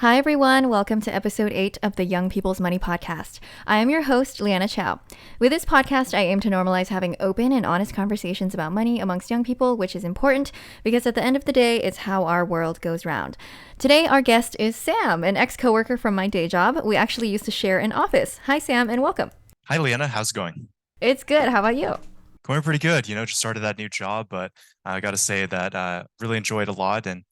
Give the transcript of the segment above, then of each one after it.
Hi, everyone. Welcome to episode 8 of the Young People's Money Podcast. I am your host, Liana Chow. With this podcast, I aim to normalize having open and honest conversations about money amongst young people, which is important because at the end of the day, it's how our world goes round. Today, our guest is Sam, an ex-coworker from my day job. We actually used to share an office. Hi, Sam, and welcome. Hi, Leanna. How's it going? It's good. How about you? Going pretty good. Just started that new job, but I got to say that really enjoyed a lot, and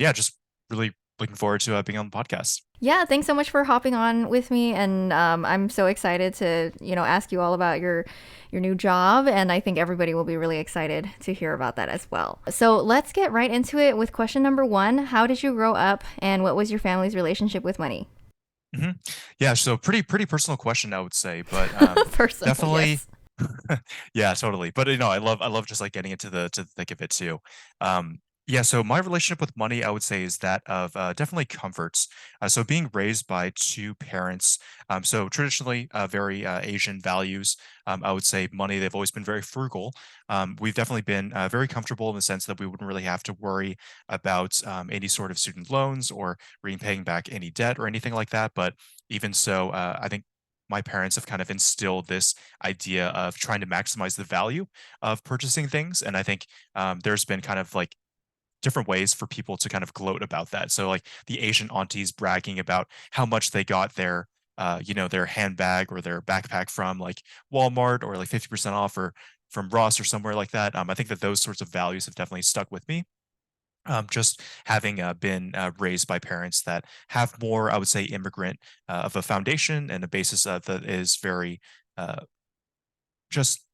yeah, just really looking forward to being on the podcast. Yeah, thanks so much for hopping on with me, and I'm so excited to ask you all about your new job, and I think everybody will be really excited to hear about that as well. So let's get right into it with question number one: How did you grow up, and what was your family's relationship with money? hmm Yeah, so pretty personal question, I would say, but Personal, definitely, yes. yeah, totally. But I love just like getting into the thick of it too. Um, yeah, so my relationship with money, I would say, is that of definitely comforts. So being raised by two parents, so traditionally very Asian values. I would say money. They've always been very frugal. We've definitely been very comfortable in the sense that we wouldn't really have to worry about any sort of student loans or repaying back any debt or anything like that. But even so, I think my parents have kind of instilled this idea of trying to maximize the value of purchasing things. And I think there's been kind of like different ways for people to kind of gloat about that. So like the Asian aunties bragging about how much they got their handbag or their backpack from like Walmart or like 50% off or from Ross or somewhere like that. I think that those sorts of values have definitely stuck with me. Just having been raised by parents that have more, I would say, immigrant of a foundation and a basis that is very uh, just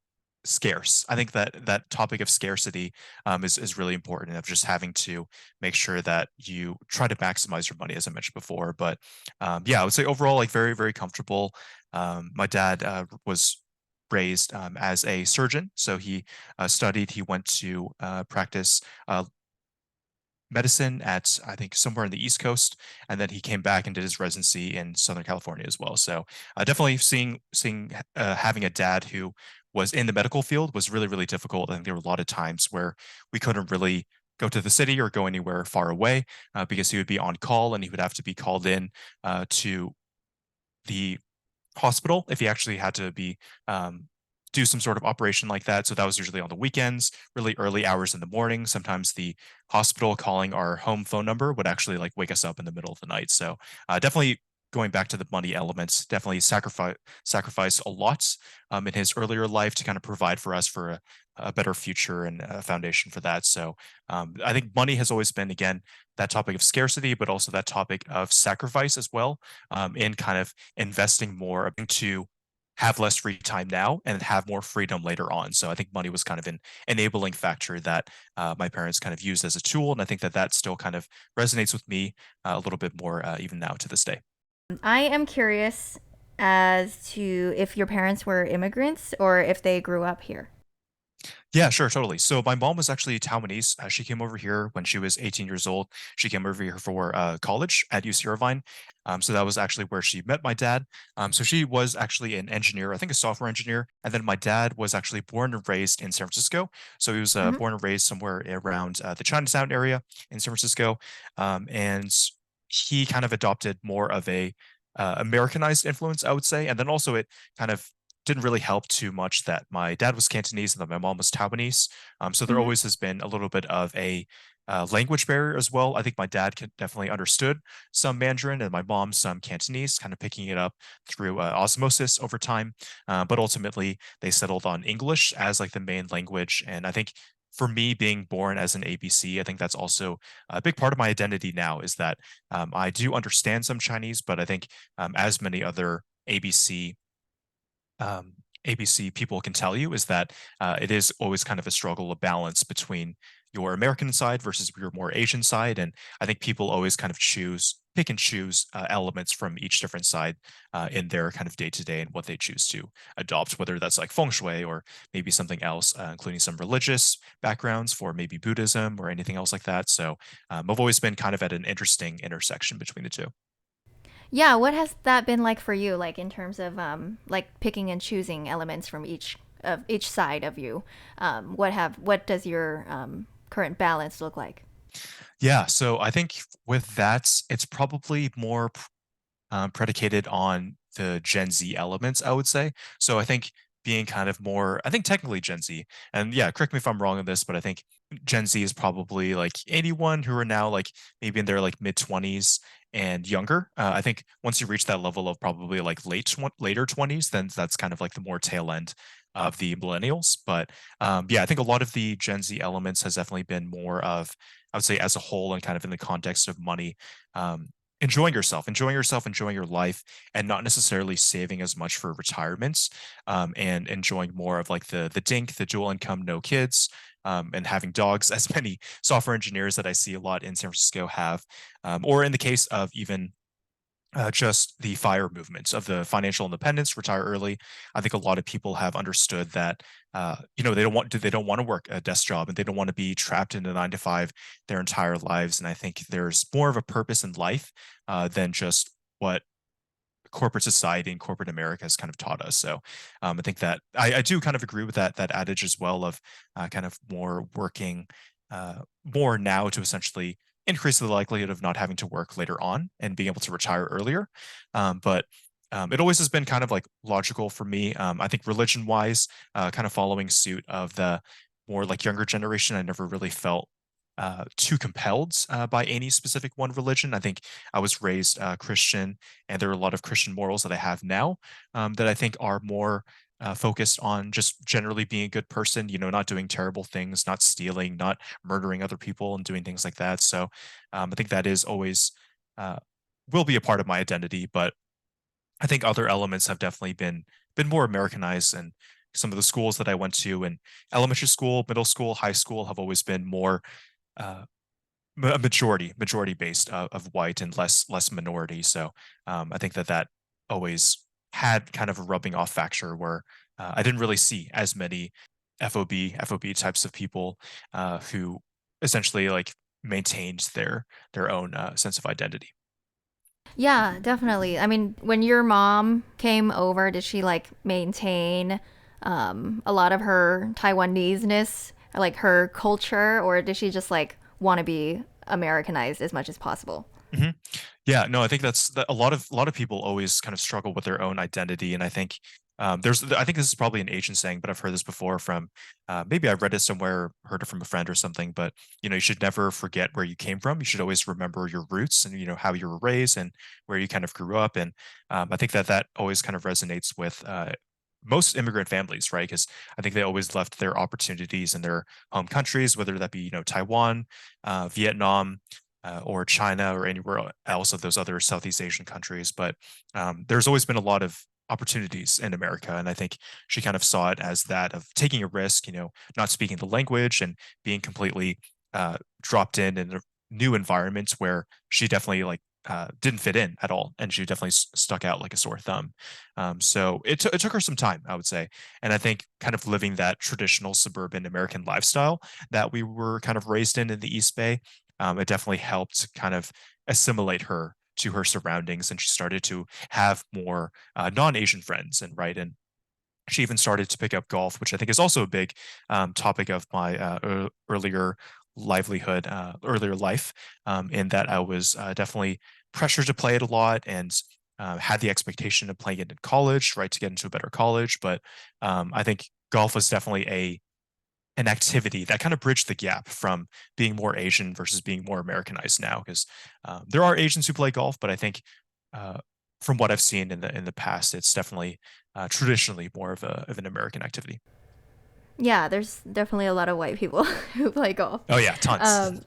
scarce. I think that that topic of scarcity is really important of just having to make sure that you try to maximize your money, as I mentioned before. But yeah, I would say overall, like very comfortable. My dad was raised as a surgeon, so he studied. He went to practice medicine at I think somewhere in the East Coast, and then he came back and did his residency in Southern California as well. So definitely seeing having a dad who was in the medical field was really difficult. I think there were a lot of times where we couldn't really go to the city or go anywhere far away because he would be on call and he would have to be called in to the hospital if he actually had to be do some sort of operation like that. So that was usually on the weekends, really early hours in the morning. Sometimes the hospital calling our home phone number would actually like wake us up in the middle of the night. So definitely going back to the money elements, definitely sacrifice a lot in his earlier life to kind of provide for us for a better future and a foundation for that. So I think money has always been again that topic of scarcity, but also that topic of sacrifice as well in kind of investing more into have less free time now and have more freedom later on. So I think money was kind of an enabling factor that my parents kind of used as a tool, and I think that that still kind of resonates with me a little bit more even now to this day. I am curious as to if your parents were immigrants or if they grew up here. Yeah, sure, totally. So my mom was actually Taiwanese. She came over here when she was 18 years old. She came over here for college at UC Irvine. So that was actually where she met my dad. So she was actually an engineer, I think a software engineer. And then my dad was actually born and raised in San Francisco. So he was Hmm. born and raised somewhere around the Chinatown area in San Francisco. And he kind of adopted more of a Americanized influence, I would say. And then also it kind of didn't really help too much that my dad was Cantonese and that my mom was Taiwanese. So there Hmm. always has been a little bit of a language barrier as well. I think my dad definitely understood some Mandarin and my mom some Cantonese, kind of picking it up through osmosis over time. But ultimately, they settled on English as like the main language. And I think for me, being born as an ABC, I think that's also a big part of my identity now is that I do understand some Chinese, but I think as many other ABC um, ABC people can tell you is that it is always kind of a struggle, a balance between your American side versus your more Asian side. And I think people always kind of pick and choose elements from each different side in their kind of day to day and what they choose to adopt, whether that's like feng shui or maybe something else, including some religious backgrounds for maybe Buddhism or anything else like that. So I've always been kind of at an interesting intersection between the two. Yeah, what has that been like for you, like in terms of like picking and choosing elements from each side of you? What does your current balance look like? Yeah, so I think with that, it's probably more predicated on the Gen Z elements, I would say. So I think being kind of more, I think technically Gen Z, and yeah, correct me if I'm wrong on this, but I think Gen Z is probably like anyone who are now like maybe in their like mid 20s and younger. I think once you reach that level of probably like later 20s, then that's kind of like the more tail end of the millennials. But yeah, I think a lot of the Gen Z elements has definitely been more of, I would say, as a whole, and kind of in the context of money. Um, enjoying your life, and not necessarily saving as much for retirements, and enjoying more of like the dink, the dual income, no kids, and having dogs, as many software engineers that I see a lot in San Francisco have, or in the case of even just the fire movements of the financial independence, retire early. I think a lot of people have understood that they don't want to work a desk job, and they don't want to be trapped in a 9 to 5 their entire lives. And I think there's more of a purpose in life than just what corporate society and corporate America has kind of taught us. So I think that I do kind of agree with that adage as well of kind of more working more now to essentially increase the likelihood of not having to work later on and being able to retire earlier. But it always has been kind of like logical for me. I think religion wise, kind of following suit of the more like younger generation, I never really felt too compelled by any specific one religion. I think I was raised Christian, and there are a lot of Christian morals that I have now that I think are more focused on just generally being a good person, not doing terrible things, not stealing, not murdering other people, and doing things like that. So I think that is always uh, will be a part of my identity, but I think other elements have definitely been more Americanized, and some of the schools that I went to in elementary school, middle school, high school have always been more uh, a majority based of white and less minority. So I think that always had kind of a rubbing off factor where I didn't really see as many FOB types of people who essentially like maintained their own sense of identity. Yeah, definitely. I mean, when your mom came over, did she like maintain a lot of her Taiwanese-ness, or, like her culture, or did she just like want to be Americanized as much as possible? Mhm. Yeah, no, I think that a lot of people always kind of struggle with their own identity, and I think I think this is probably an Asian saying, but I've heard this before from maybe I read it somewhere, heard it from a friend or something. But you should never forget where you came from. You should always remember your roots, and how you were raised and where you kind of grew up. And I think that always kind of resonates with. Most immigrant families, right? Because I think they always left their opportunities in their home countries, whether that be Taiwan, Vietnam, or China, or anywhere else of those other Southeast Asian countries. But there's always been a lot of opportunities in America. And I think she kind of saw it as that of taking a risk, not speaking the language and being completely dropped in a new environment where she definitely like didn't fit in at all, and she definitely stuck out like a sore thumb. So it took her some time, I would say, and I think kind of living that traditional suburban American lifestyle that we were kind of raised in the East Bay, it definitely helped kind of assimilate her to her surroundings, and she started to have more non-Asian friends, and right, and she even started to pick up golf, which I think is also a big topic of my earlier life, in that I was definitely pressured to play it a lot, and had the expectation of playing it in college, right, to get into a better college. But I think golf was definitely an activity that kind of bridged the gap from being more Asian versus being more Americanized now. Because there are Asians who play golf, but I think uh, from what I've seen in the past, it's definitely traditionally more of an American activity. Yeah, there's definitely a lot of white people who play golf. Oh yeah, tons. Um,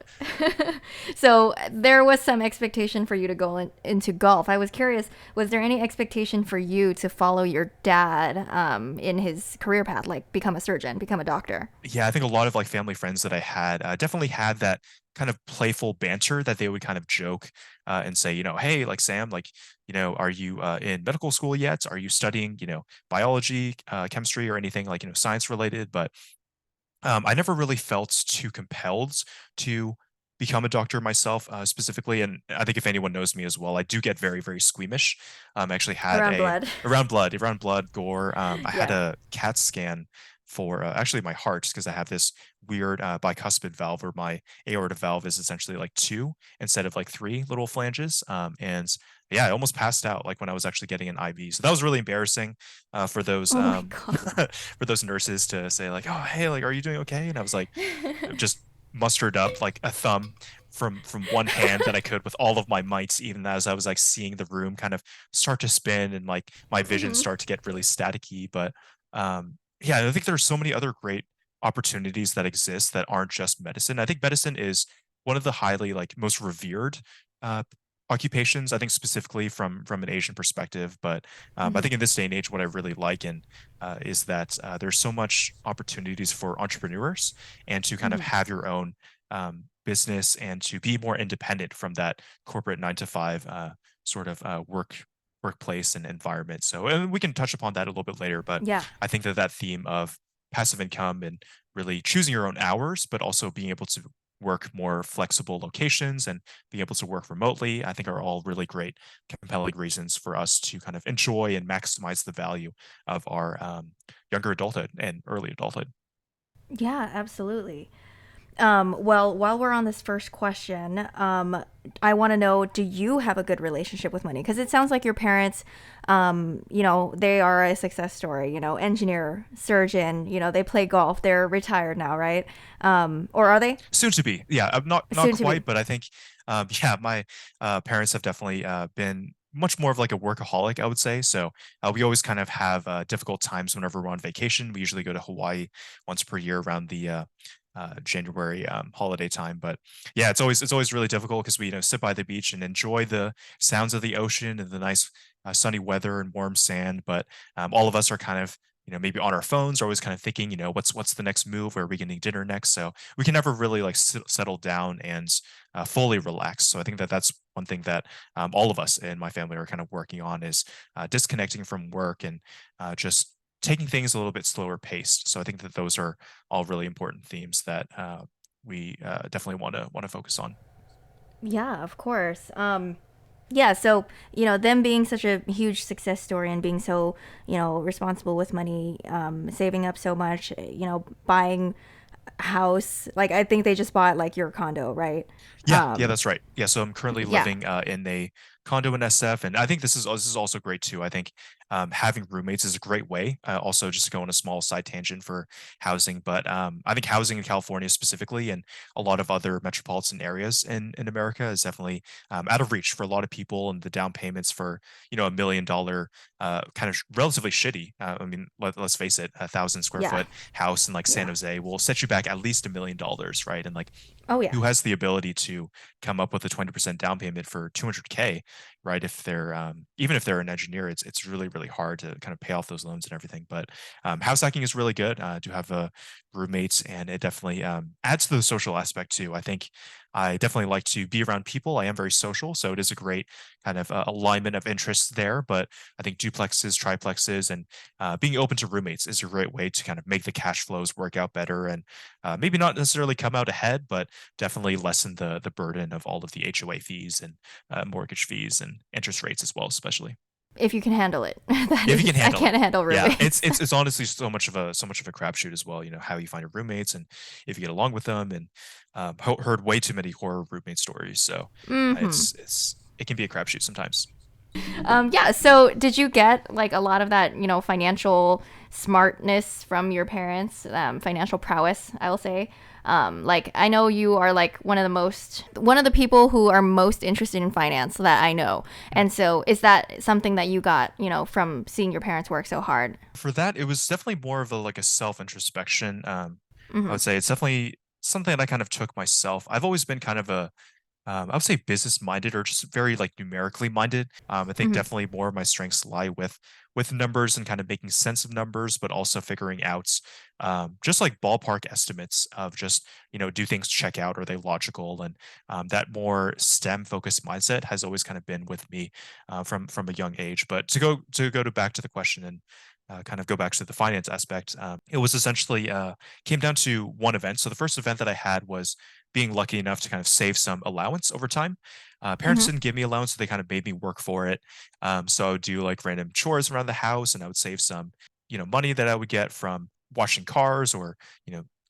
so there was some expectation for you to go into golf. I was curious, was there any expectation for you to follow your dad in his career path, like become a surgeon, become a doctor? Yeah, I think a lot of like family friends that I had definitely had that kind of playful banter that they would kind of joke and say, hey, like Sam, like, are you in medical school yet? Are you studying, biology, chemistry, or anything like, science related? But I never really felt too compelled to become a doctor myself, specifically. And I think if anyone knows me as well, I do get very, very squeamish. I actually had Around blood. around blood, gore. I had Yeah. a CAT scan for actually my heart because I have this weird bicuspid valve where my aorta valve is essentially like two instead of like three little flanges. And yeah, I almost passed out like when I was actually getting an IV. So that was really embarrassing for those Oh my God. for those nurses to say like, "Oh, hey, like, are you doing okay?" And I was like, just mustered up like a thumb from one hand that I could with all of my might, even as I was like seeing the room kind of start to spin and like my vision Hmm. start to get really staticky. But yeah, I think there's so many other great opportunities that exist that aren't just medicine. I think medicine is one of the highly like most revered uh, occupations. I think specifically from an Asian perspective, but I Hmm. think in this day and age, what I really like is that there's so much opportunities for entrepreneurs and to kind of Hmm. have your own business and to be more independent from that corporate 9 to 5 sort of workplace and environment. So, and we can touch upon that a little bit later, but Yeah. I think that that theme of passive income and really choosing your own hours, but also being able to work more flexible locations and be able to work remotely, I think are all really great, compelling reasons for us to kind of enjoy and maximize the value of our younger adulthood and early adulthood. Yeah, absolutely. Well, while we're on this first question, I want to know, do you have a good relationship with money? Because it sounds like your parents, they are a success story, engineer, surgeon, they play golf, they're retired now, right? Or are they? Soon to be, yeah, not Soon to be. quite, but I think, yeah, my parents have definitely been much more of like a workaholic, I would say. So we always kind of have difficult times whenever we're on vacation. We usually go to Hawaii once per year around the January holiday time. But yeah, it's always really difficult because we sit by the beach and enjoy the sounds of the ocean and the nice sunny weather and warm sand. But all of us are kind of maybe on our phones, are always kind of thinking, what's the next move? Where are we getting dinner next? So we can never really like settle down and fully relax. So I think that that's one thing that all of us in my family are kind of working on is disconnecting from work and just taking things a little bit slower paced. So I think that those are all really important themes that we definitely want to focus on. Yeah, of course. Yeah, so, them being such a huge success story and being so, responsible with money, saving up so much, buying a house. Like, I think they just bought, like, your condo, right? Yeah, that's right. Yeah, so I'm currently Yeah. living in a condo in SF, and I think this is also great too. I think having roommates is a great way. Also, just to go on a small side tangent for housing, but I think housing in California specifically, and a lot of other metropolitan areas in America, is definitely out of reach for a lot of people, and the down payments for $1 million kind of relatively shitty. I mean, let's face it, 1,000 square Yeah. foot house in like San Yeah. Jose will set you back at least $1 million, right? And like Oh, yeah. who has the ability to come up with a 20% down payment for 200K, right? If they're even if they're an engineer, it's really really hard to kind of pay off those loans and everything. But house hacking is really good. I do have roommates, and it definitely adds to the social aspect too. I think I definitely like to be around people. I am very social, so it is a great kind of alignment of interests there. But I think duplexes, triplexes, and being open to roommates is a great way to kind of make the cash flows work out better and maybe not necessarily come out ahead, but definitely lessen the burden of all of the HOA fees and mortgage fees and interest rates as well, especially If you can handle it. That if you can is, I handle it. can't handle Yeah, roommates. it's honestly so much of a crapshoot as well. How you find your roommates and if you get along with them, and heard way too many horror roommate stories. So Hmm. it can be a crapshoot sometimes. Yeah. So, did you get like a lot of that, financial smartness from your parents, financial prowess, I will say? Like, I know you are like one of the people who are most interested in finance that I know. And so, is that something that you got, from seeing your parents work so hard? For that, it was definitely more of a like a self introspection. I Hmm. would say it's definitely something that I kind of took myself. I've always been kind of a I would say business minded or just very like numerically minded. I think Hmm. definitely more of my strengths lie with numbers and kind of making sense of numbers, but also figuring out just like ballpark estimates of just do things check out, are they logical, and that more STEM focused mindset has always kind of been with me from a young age. But to go back to the question and kind of go back to the finance aspect, it was essentially came down to one event. So the first event that I had was being lucky enough to kind of save some allowance over time. Parents Hmm. didn't give me allowance, so they kind of made me work for it. So I would do like random chores around the house, and I would save some, money that I would get from washing cars or,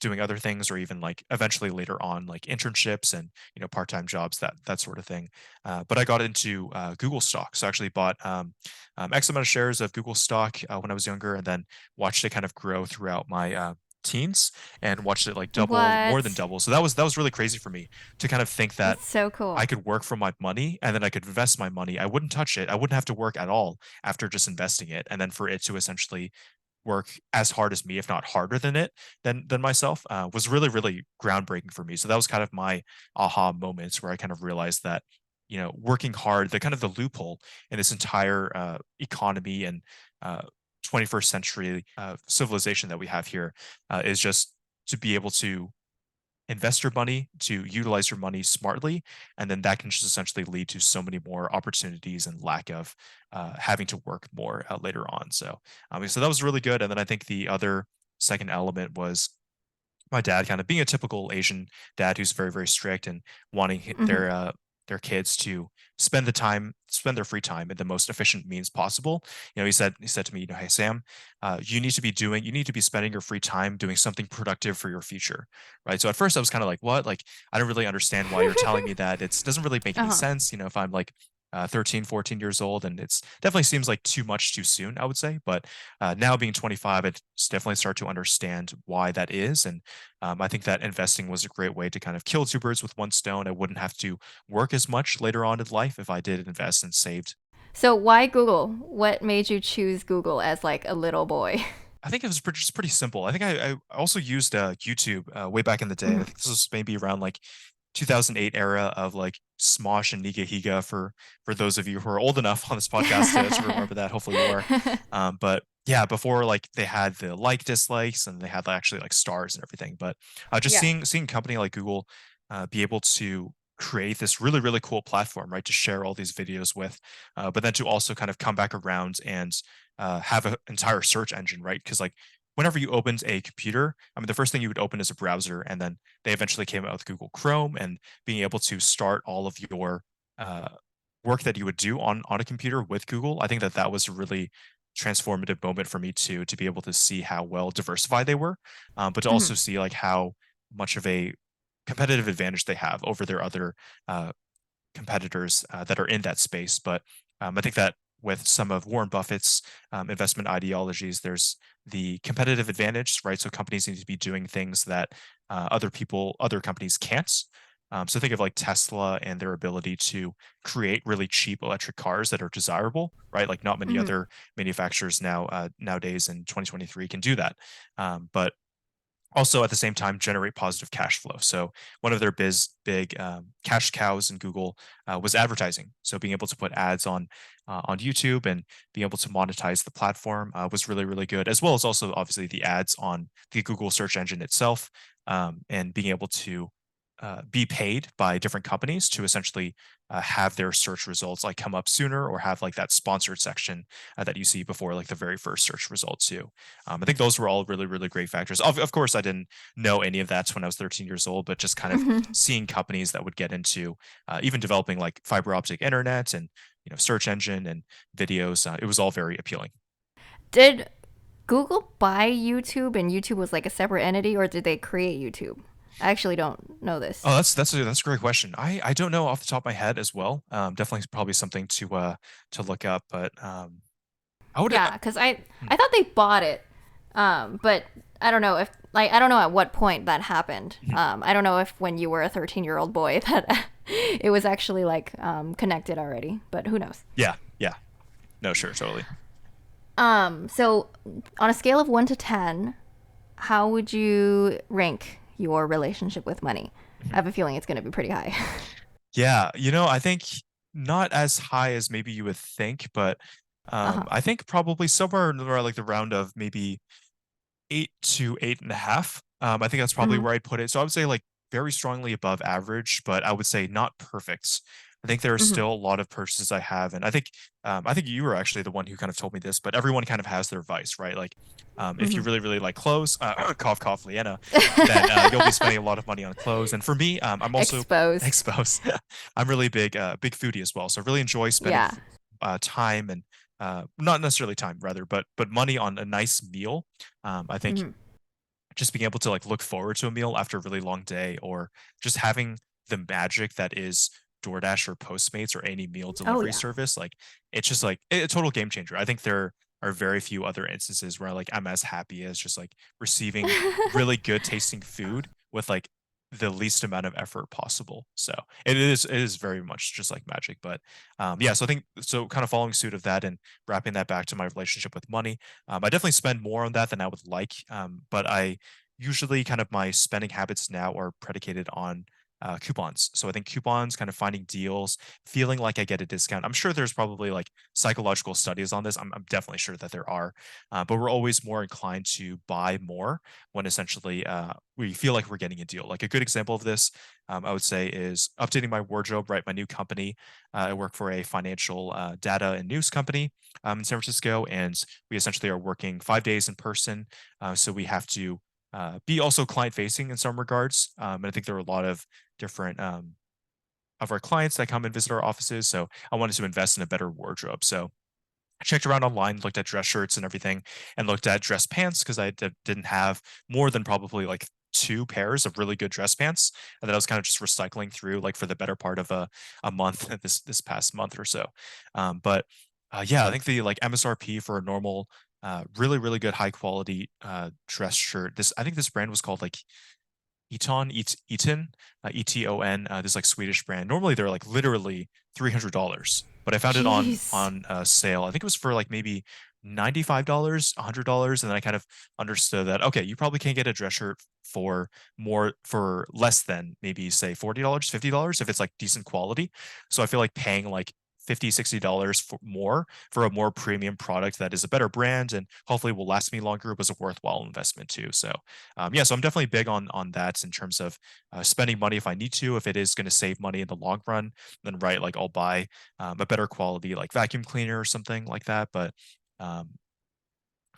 doing other things, or even like eventually later on, like internships and, part-time jobs, that sort of thing. But I got into Google stock. So I actually bought X amount of shares of Google stock when I was younger, and then watched it kind of grow throughout my teens, and watched it like double, more than What? double. So that was really crazy for me to kind of think that That's so I cool. could work for my money and then I could invest my money. I wouldn't touch it. I wouldn't have to work at all after just investing it. And then for it to essentially work as hard as me, if not harder than than myself, was really, really groundbreaking for me. So that was kind of my aha moments where I kind of realized that, working hard, the kind of the loophole in this entire economy and uh, 21st century civilization that we have here is just to be able to invest your money, to utilize your money smartly, and then that can just essentially lead to so many more opportunities and lack of having to work more later on. So that was really good. And then I think the other second element was my dad kind of being a typical Asian dad who's very, very strict and wanting Hmm. their kids to spend their free time in the most efficient means possible. He said to me, "Hey Sam, you need to be spending your free time doing something productive for your future." Right. So at first I was kind of like, what? Like, I don't really understand why you're telling me that. It doesn't really make any Uh-huh. sense. If I'm like 13, 14 years old, and it's definitely seems like too much too soon, I would say. But now being 25, I definitely start to understand why that is. And I think that investing was a great way to kind of kill two birds with one stone. I wouldn't have to work as much later on in life if I did invest and saved. So why Google? What made you choose Google as like a little boy? I think it was just pretty simple. I think I also used YouTube way back in the day. I Mhm. think this was maybe around like 2008 era of like Smosh and Nigahiga for those of you who are old enough on this podcast to remember that. Hopefully you are. But yeah, before like they had the like dislikes and they had actually like stars and everything. But just Yeah. seeing a company like Google be able to create this really, really cool platform, right, to share all these videos with, but then to also kind of come back around and have an entire search engine, right? Because like whenever you opened a computer, I mean, the first thing you would open is a browser, and then they eventually came out with Google Chrome, and being able to start all of your uh, work that you would do on a computer with Google. I think that was a really transformative moment for me too, to be able to see how well diversified they were, but to Mhm. also see like how much of a competitive advantage they have over their other uh, competitors that are in that space. But I think that with some of Warren Buffett's investment ideologies, there's the competitive advantage, right? So companies need to be doing things that other companies can't. So think of like Tesla and their ability to create really cheap electric cars that are desirable, right? Like not many Mhm. other manufacturers nowadays in 2023 can do that. But also at the same time generate positive cash flow. So one of their big cash cows in Google was advertising. So being able to put ads on YouTube and being able to monetize the platform was really, really good, as well as also obviously the ads on the Google search engine itself, and being able to be paid by different companies to essentially have their search results like come up sooner, or have like that sponsored section that you see before like the very first search result too. I think those were all really, really great factors. Of course, I didn't know any of that when I was 13 years old, but just kind of Mhm. seeing companies that would get into even developing like fiber optic internet and search engine and videos, it was all very appealing. Did Google buy YouTube and YouTube was like a separate entity, or did they create YouTube? I actually don't know this. Oh, that's a great question. I don't know off the top of my head as well. Definitely probably something to look up, but I would. Yeah, because I Hmm. I thought they bought it, but I don't know if like I don't know at what point that happened. Mhm. I don't know if when you were a 13-year-old boy that it was actually like connected already, but who knows? Yeah, yeah. No, sure, totally. So on a scale of 1 to 10, how would you rank your relationship with money? I Mhm. have a feeling it's going to be pretty high. Yeah, I think not as high as maybe you would think, but Uh huh. I think probably somewhere around like the round of maybe 8 to 8.5. I think that's probably Hmm. where I'd put it. So I would say like very strongly above average, but I would say not perfect. I think there are Hmm. still a lot of purchases I have, and I think you were actually the one who kind of told me this, but everyone kind of has their vice, right? Like, if you Hmm. really, really like clothes, cough, cough, Leanna, then you'll be spending a lot of money on clothes. And for me, I'm also Exposed. exposed. I'm really big foodie as well, so I really enjoy spending Yeah. time and not necessarily time rather, but money on a nice meal. I think Hmm. just being able to like look forward to a meal after a really long day, or just having the magic that is DoorDash or Postmates or any meal Oh delivery yeah. service, like it's just like a total game changer. I think there are very few other instances where like I'm as happy as just like receiving really good tasting food with like the least amount of effort possible. So it is very much just like magic. But yeah, so I think so kind of following suit of that and wrapping that back to my relationship with money. I definitely spend more on that than I would like. But I usually kind of my spending habits now are predicated on coupons. So I think coupons, kind of finding deals, feeling like I get a discount. I'm sure there's probably like psychological studies on this. I'm definitely sure that there are, but we're always more inclined to buy more when essentially we feel like we're getting a deal. Like a good example of this, I would say, is updating my wardrobe. Right, my new company. I work for a financial data and news company in San Francisco, and we essentially are working 5 days in person. So we have to be also client facing in some regards. And I think there are a lot of different of our clients that come and visit our offices. So I wanted to invest in a better wardrobe. So I checked around online, looked at dress shirts and everything, and looked at dress pants because didn't have more than probably like two pairs of really good dress pants, and then I was kind of just recycling through like for the better part of a month this past month or so. But yeah, I think the like MSRP for a normal really good high quality dress shirt. This I think this brand was called like Eton, Eton, this like Swedish brand. Normally they're like literally $300, but I found it on Jeez. sale. I think it was for like maybe $95, $100, and then I kind of understood that okay, you probably can't get a dress shirt for less than maybe say $40, $50 if it's like decent quality. So I feel like paying like 50, $60 for more for a more premium product that is a better brand and hopefully will last me longer was a worthwhile investment too. So yeah, so I'm definitely big on that in terms of spending money if I need to. If it is going to save money in the long run, then right, like I'll buy a better quality like vacuum cleaner or something like that. But um,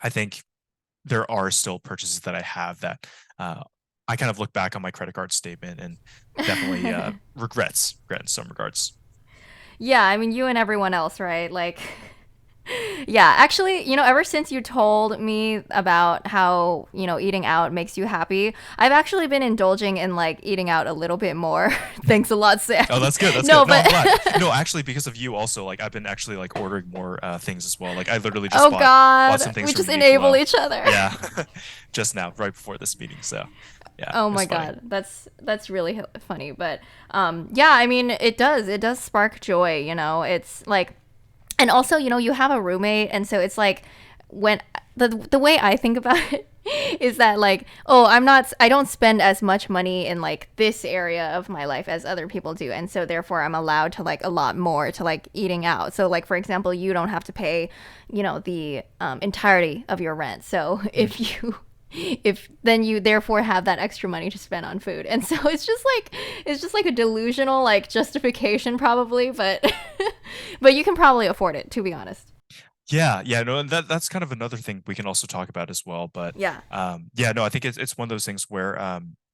I think there are still purchases that I have that I kind of look back on my credit card statement and definitely regret in some regards. Yeah, I mean, you and everyone else, right? Like, yeah, actually, ever since you told me about how, eating out makes you happy, I've actually been indulging in like eating out a little bit more. Thanks a lot, Sam. Oh, that's good. That's No, good. No, but I'm glad. No, actually, because of you, also, like I've been actually like ordering more things as well. Like I literally just oh bought some God, things we from just enable Uniqlo. each other. Yeah, just now, right before this meeting. So, yeah, Oh it was my funny. God, that's really funny, but yeah, I mean, it does spark joy, It's like, and also, you have a roommate, and so it's like when the way I think about it is that like, oh, I don't spend as much money in like this area of my life as other people do, and so therefore I'm allowed to like a lot more to like eating out. So like for example, you don't have to pay, the entirety of your rent. So Mm. if then you therefore have that extra money to spend on food, and so it's just like a delusional like justification probably, but but you can probably afford it, to be honest. Yeah, yeah, no, and that's kind of another thing we can also talk about as well. But Yeah. yeah, no, I think it's one of those things where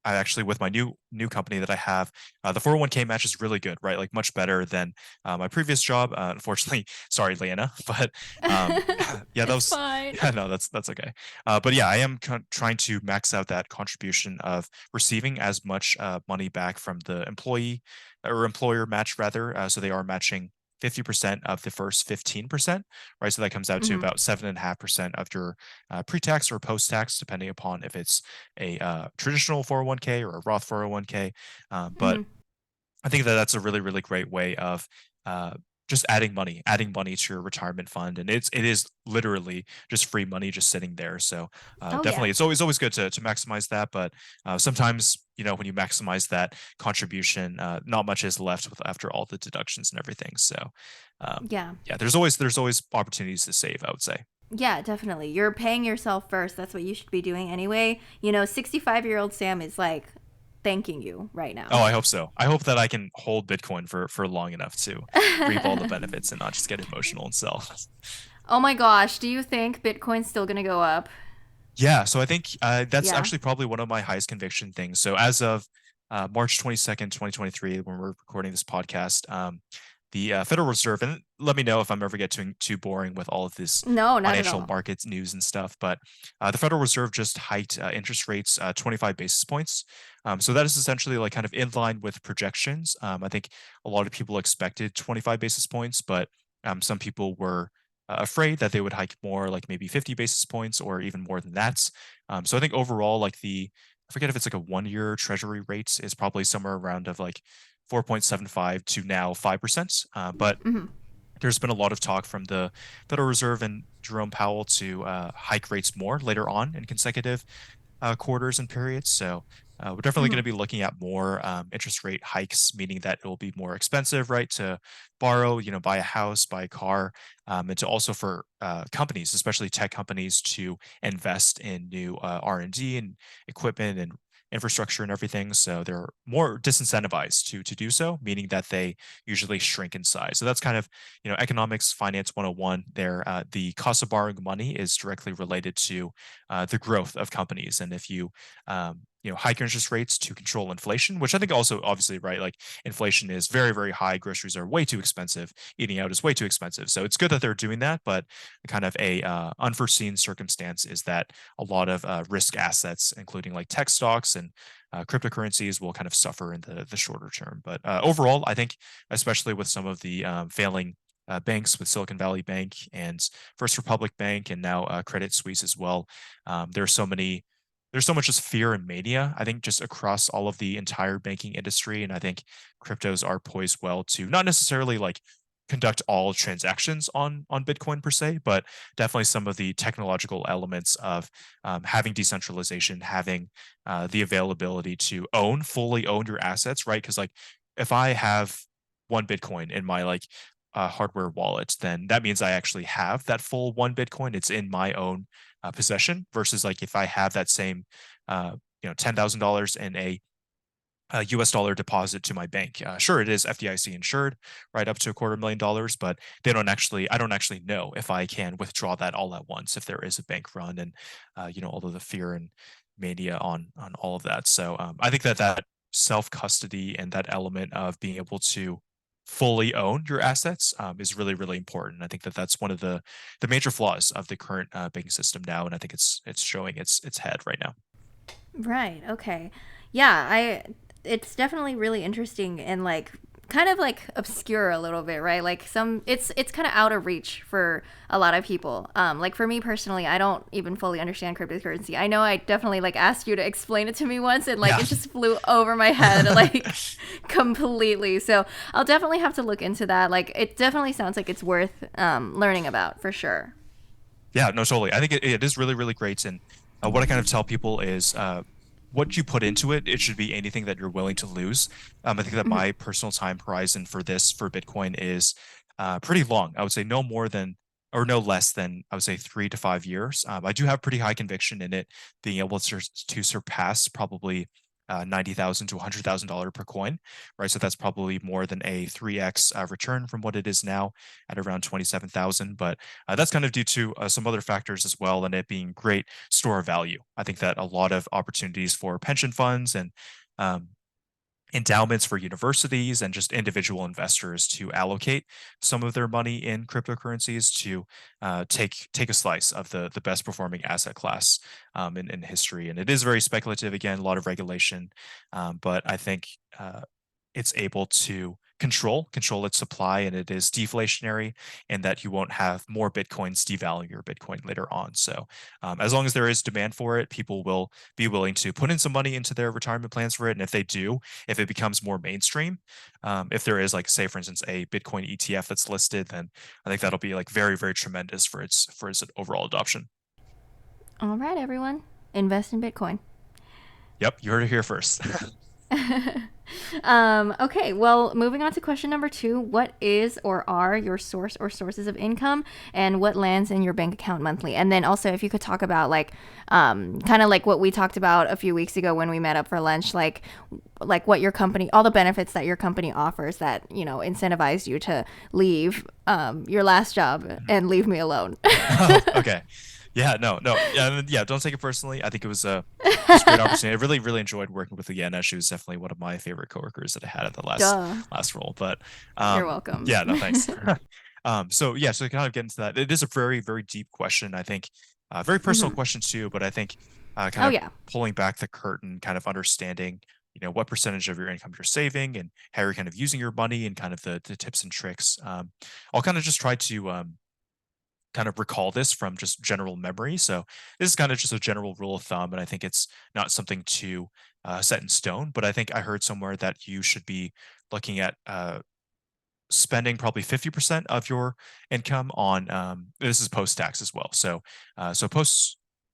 I actually with my new company that I have, the 401k match is really good, right? Like much better than my previous job. Unfortunately, sorry, Leanna, but yeah, that It's was fine. yeah, no, that's okay. But yeah, I am trying to max out that contribution of receiving as much money back from the employee or employer match rather. So they are matching 50% of the first 15%, right? So that comes out to Hmm. about 7.5% of your pre-tax or post-tax, depending upon if it's a traditional 401k or a Roth 401k. But Hmm. I think that that's a really great way of uh, just adding money to your retirement fund, and it is literally just free money just sitting there. So Oh yeah. definitely, it's always good to maximize that. But sometimes when you maximize that contribution, not much is left with after all the deductions and everything. So Yeah. yeah, there's always opportunities to save, I would say. Yeah, definitely. You're paying yourself first. That's what you should be doing anyway. 65-year-old Sam is like thanking you right Oh, now. I hope so. I hope that I can hold Bitcoin for long enough to reap all the benefits and not just get emotional and sell. Oh my gosh, do you think Bitcoin's still gonna go up? Yeah, so I think that's Yeah. actually probably one of my highest conviction things. So as of March 22nd, 2023, when we're recording this podcast, the Federal Reserve, and let me know if I'm ever getting too boring with all of this No, not at financial all. markets news and stuff. But the Federal Reserve just hiked interest rates 25 basis points. So that is essentially like kind of in line with projections. I think a lot of people expected 25 basis points, but some people were afraid that they would hike more, like maybe 50 basis points or even more than that. So I think overall, like I forget if it's like a 1 year treasury rate is probably somewhere around of like 4.75 to now 5%. But Hmm. there's been a lot of talk from the Federal Reserve and Jerome Powell to hike rates more later on in consecutive quarters and periods. So we're definitely going Hmm. to be looking at more interest rate hikes, meaning that it will be more expensive, right, to borrow, buy a house, buy a car, and to also for companies, especially tech companies, to invest in new R&D and equipment and infrastructure and everything. So they're more disincentivized to do so, meaning that they usually shrink in size. So that's kind of economics, finance 101 there. The cost of borrowing money is directly related to the growth of companies. And if you, hike interest rates to control inflation, which I think also obviously, right, like inflation is very, very high. Groceries are way too expensive. Eating out is way too expensive. So it's good that they're doing that. But kind of a unforeseen circumstance is that a lot of risk assets, including like tech stocks and cryptocurrencies, will kind of suffer in the shorter term. But overall, I think, especially with some of the failing banks with Silicon Valley Bank and First Republic Bank and now Credit Suisse as well. There's so much just fear and mania, I think, just across all of the entire banking industry. And I think cryptos are poised well to not necessarily like conduct all transactions on Bitcoin per se, but definitely some of the technological elements of having decentralization, having the availability to fully own your assets, right? Because like if I have one Bitcoin in my like hardware wallet, then that means I actually have that full one Bitcoin. It's in my own possession versus like if I have that same, $10,000 in a US dollar deposit to my bank. Sure, it is FDIC insured, right up to $250,000, but I don't actually know if I can withdraw that all at once if there is a bank run and, all of the fear and mania on all of that. So I think that self custody and that element of being able to fully own your assets is really, really important. I think that's one of the major flaws of the current banking system now, and I think it's showing its head right now. Right. Okay. Yeah, I it's definitely really interesting and like kind of like obscure a little bit, right? Like some it's kind of out of reach for a lot of people. Like for me personally, I don't even fully understand cryptocurrency. I know I definitely like asked you to explain it to me once and like Yeah. it just flew over my head like completely. So, I'll definitely have to look into that. Like it definitely sounds like it's worth learning about for sure. Yeah, no, totally. I think it is really, really great. And what I kind of tell people is what you put into it, it should be anything that you're willing to lose. I think that Mhm. my personal time horizon for Bitcoin is pretty long. I would say no more than, or no less than, I would say 3 to 5 years. I do have pretty high conviction in it being able to surpass probably 90,000 to $100,000 per coin, right? So that's probably more than a 3x return from what it is now at around 27,000. But that's kind of due to some other factors as well, and it being great store of value. I think that a lot of opportunities for pension funds and um, endowments for universities and just individual investors to allocate some of their money in cryptocurrencies to take a slice of the best performing asset class in history. And it is very speculative. Again, a lot of regulation, but I think it's able to control its supply, and it is deflationary, and that you won't have more bitcoins devalue your bitcoin later on. So as long as there is demand for it, people will be willing to put in some money into their retirement plans for it. And if they do, if it becomes more mainstream, if there is like, say for instance, a bitcoin ETF that's listed, then I think that'll be like very, very tremendous for its overall adoption. All right, everyone. Invest in Bitcoin. Yep, you heard it here first. Okay, well, moving on to question number two. What is or are your source or sources of income and what lands in your bank account monthly? And then also, if you could talk about like, kind of like what we talked about a few weeks ago when we met up for lunch, like what your company, all the benefits that your company offers that, incentivize you to leave your last job and leave me alone. Oh, okay. Yeah, no, no, yeah, yeah. Don't take it personally. I think it was a great opportunity. I really, really enjoyed working with Leanna. She was definitely one of my favorite coworkers that I had at the Duh. last role. But You're welcome. yeah, no, thanks. So yeah, so to kind of get into that, it is a very, very deep question. I think, very personal Hmm. question too. But I think, kind Oh of yeah. pulling back the curtain, kind of understanding, what percentage of your income you're saving and how you're kind of using your money and kind of the tips and tricks. I'll kind of just try to kind of recall this from just general memory. So this is kind of just a general rule of thumb, and I think it's not something to set in stone. But I think I heard somewhere that you should be looking at spending probably 50% of your income on this is post tax as well. So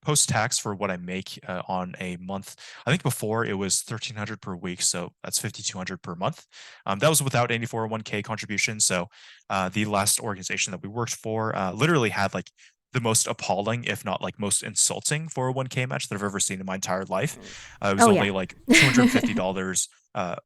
post tax for what I make on a month. I think before it was 1,300 per week, so that's 5,200 per month. That was without any 401k contribution. So the last organization that we worked for literally had like the most appalling, if not like most insulting 401k match that I've ever seen in my entire life. It was Oh yeah. only like $250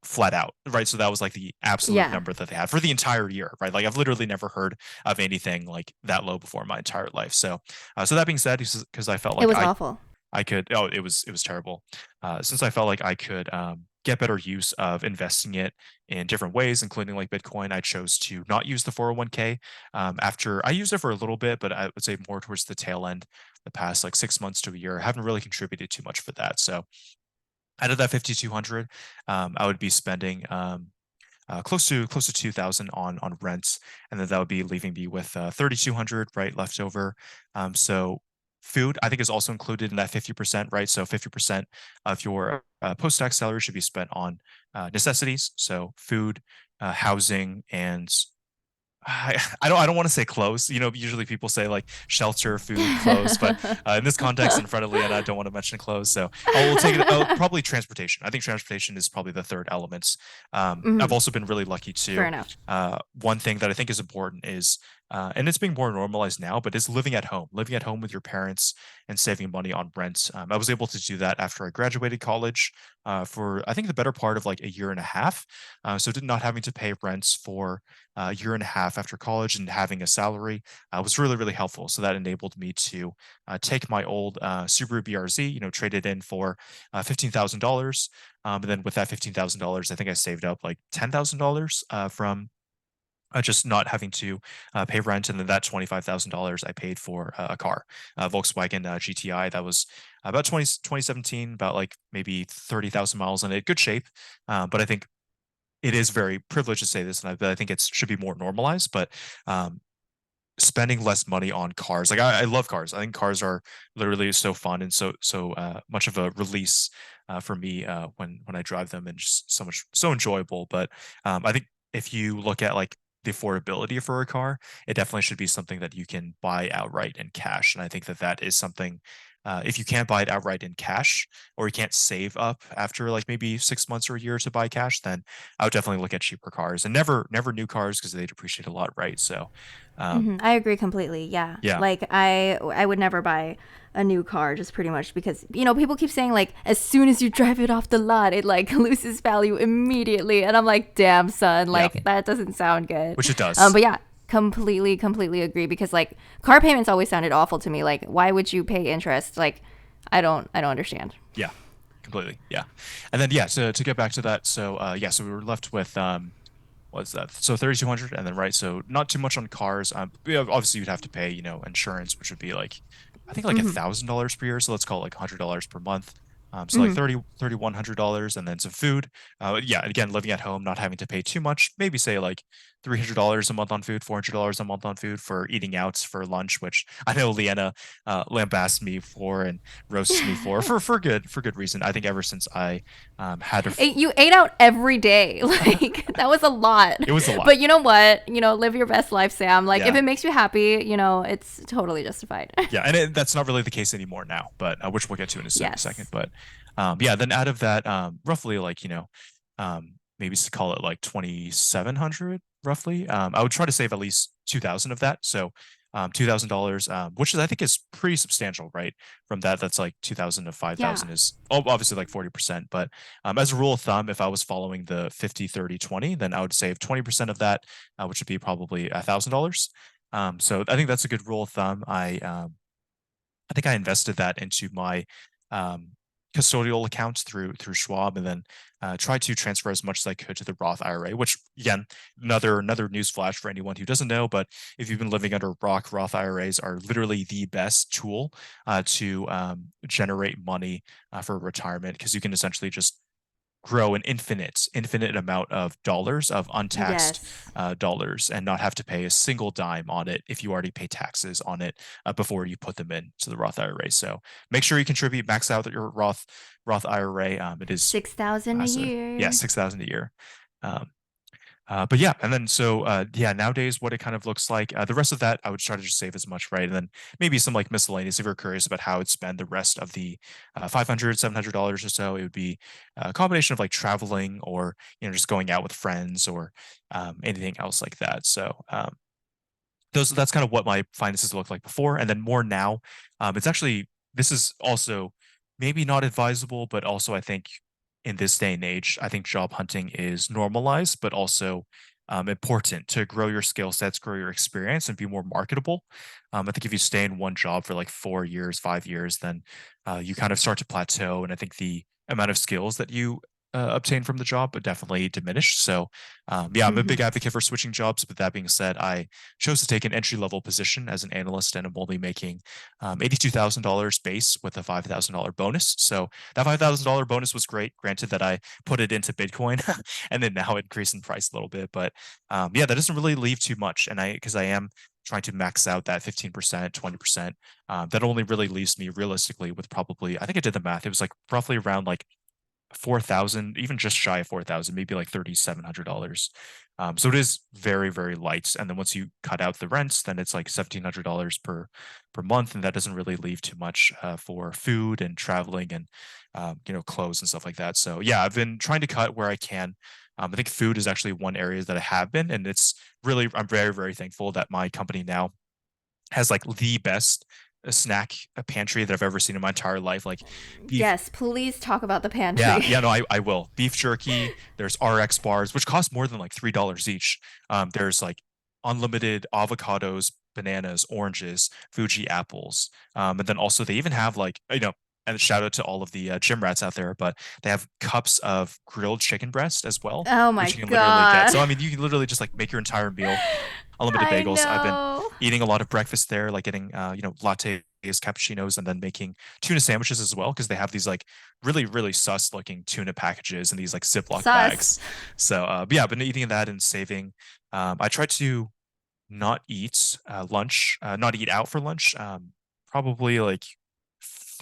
flat out, right? So that was like the absolute Yeah. number that they had for the entire year, right? Like I've literally never heard of anything like that low before in my entire life. So, so that being said, because I felt It like was awful. I could, oh, it was terrible. Since I felt like I could get better use of investing it in different ways, including like Bitcoin, I chose to not use the 401k. After I used it for a little bit, but I would say more towards the tail end, the past like 6 months to a year, I haven't really contributed too much for that. So out of that 5,200, I would be spending close to 2,000 on rents, and then that would be leaving me with 3,200 right left over. So food I think is also included in that 50%, right? So 50% of your post tax salary should be spent on necessities, so food, housing, and I don't want to say clothes. Usually people say like shelter, food, clothes, but in this context, in front of Leanna, I don't want to mention clothes. So I'll take it. Oh, probably transportation. I think transportation is probably the third element. I've Hmm. also been really lucky Fair too. enough. One thing that I think is important is, and it's being more normalized now, but is living at home with your parents and saving money on rent. I was able to do that after I graduated college for I think the better part of like a year and a half. So did not having to pay rents for a year and a half after college and having a salary was really, really helpful. So that enabled me to take my old Subaru BRZ, trade it in for $15,000. And then with that $15,000, I think I saved up like $10,000 from just not having to pay rent. And then that $25,000 I paid for a car, a Volkswagen GTI that was about 2017, about like maybe 30,000 miles in it, good shape. But I think it is very privileged to say this, and but I think it should be more normalized. But um, spending less money on cars, like I love cars. I think cars are literally so fun and so much of a release for me when I drive them, and just so enjoyable. But I think if you look at like the affordability for a car, it definitely should be something that you can buy outright in cash. And I think that that is something. If you can't buy it outright in cash, or you can't save up after like maybe 6 months or a year to buy cash, then I would definitely look at cheaper cars, and never new cars because they depreciate a lot, right? So, um, I agree completely. Yeah. yeah, Like I would never buy a new car just pretty much because people keep saying like as soon as you drive it off the lot it like loses value immediately and I'm like damn son yeah, like that doesn't sound good. which it does. But yeah, completely agree because like car payments always sounded awful to me. Like why would you pay interest? Like I don't understand. Yeah, completely. Yeah, and then yeah, to get back to that, so yeah, so we were left with what's that? So 3,200, and then right, so not too much on cars. Obviously you'd have to pay, insurance, which would be like I think like Hmm. $1,000 per year. So let's call it like $100 per month. So like Hmm. 3,100, and then some food. Yeah, again, living at home, not having to pay too much. Maybe say like $300 a month on food, $400 a month on food for eating out for lunch, which I know Leanna lambasts me for and roasts me for good reason. I think ever since I had a, You ate out every day. Like that was a lot. it was a lot. But you know what? Live your best life, Sam. Like if Yeah. it makes you happy, it's totally justified. Yeah, and that's not really the case anymore now, but which we'll get to in a second. Yes. But yeah, then out of that, roughly like maybe call it like 2,700 roughly. I would try to save at least 2,000 of that. So $2,000, which is I think is pretty substantial, right? From that, that's like 2,000 to Yeah. 5,000 is obviously like 40%. But as a rule of thumb, if I was following the 50, 30, 20, then I would save 20% of that, which would be probably $1,000. So I think that's a good rule of thumb. I think I invested that into my um, custodial account through Schwab, and then tried to transfer as much as I could to the Roth IRA. Which again, another news flash for anyone who doesn't know, but if you've been living under a rock, Roth IRAs are literally the best tool to generate money for retirement, because you can essentially just grow an infinite amount of dollars, of untaxed Yes. dollars, and not have to pay a single dime on it if you already pay taxes on it before you put them into the Roth IRA. So make sure you contribute, max out your Roth IRA. It is 6,000 a so yeah, year. 6,000 a year. Um, but yeah, and then so yeah, nowadays what it kind of looks like. The rest of that I would try to just save as much, right? And then maybe some like miscellaneous. If you're curious about how I'd spend the rest of the $500, $700 or so, it would be a combination of like traveling, or just going out with friends, or anything else like that. So that's kind of what my finances looked like before, and then more now. It's actually, this is also maybe not advisable, but also I think in this day and age, I think job hunting is normalized, but also important to grow your skill sets, grow your experience, and be more marketable. I think if you stay in one job for like 4 years, 5 years, then you kind of start to plateau, and I think the amount of skills that you obtain from the job would definitely diminish. So, yeah, I'm a big advocate for switching jobs. But that being said, I chose to take an entry level position as an analyst, and I'm only making $82,000 base with a $5,000 bonus. So that $5,000 bonus was great. Granted that I put it into Bitcoin and then now it increased in price a little bit, but yeah, that doesn't really leave too much. And because I am trying to max out that 15%, 20%, that only really leaves me realistically with probably, I think I did the math. It was like roughly around like 4,000, even just shy of 4,000, maybe like $3,700. So it is very, very light. And then once you cut out the rents, then it's like $1,700 per month, and that doesn't really leave too much for food and traveling, and clothes and stuff like that. So yeah, I've been trying to cut where I can. I think food is actually one area that I have been, and it's really, I'm very, very thankful that my company now has like the best snack pantry that I've ever seen in my entire life. Like beef, Yes, please talk about the yeah, pantry. yeah, no, I will. Beef jerky, there's RX bars, which cost more than like $3 each. There's like unlimited avocados, bananas, oranges, Fuji apples. And then also they even have like, and shout out to all of the gym rats out there, but they have cups of grilled chicken breast as well, Oh my which you can literally get. God. So, I mean, you can literally just like make your entire meal. Unlimited I bagels. I've been know. eating a lot of breakfast there, like getting lattes, cappuccinos, and then making tuna sandwiches as well, because they have these like really, really sus looking tuna packages in these like Ziploc bags. Sus. So but yeah, I've been eating that and saving. I try to not eat lunch, not eat out for lunch. Probably like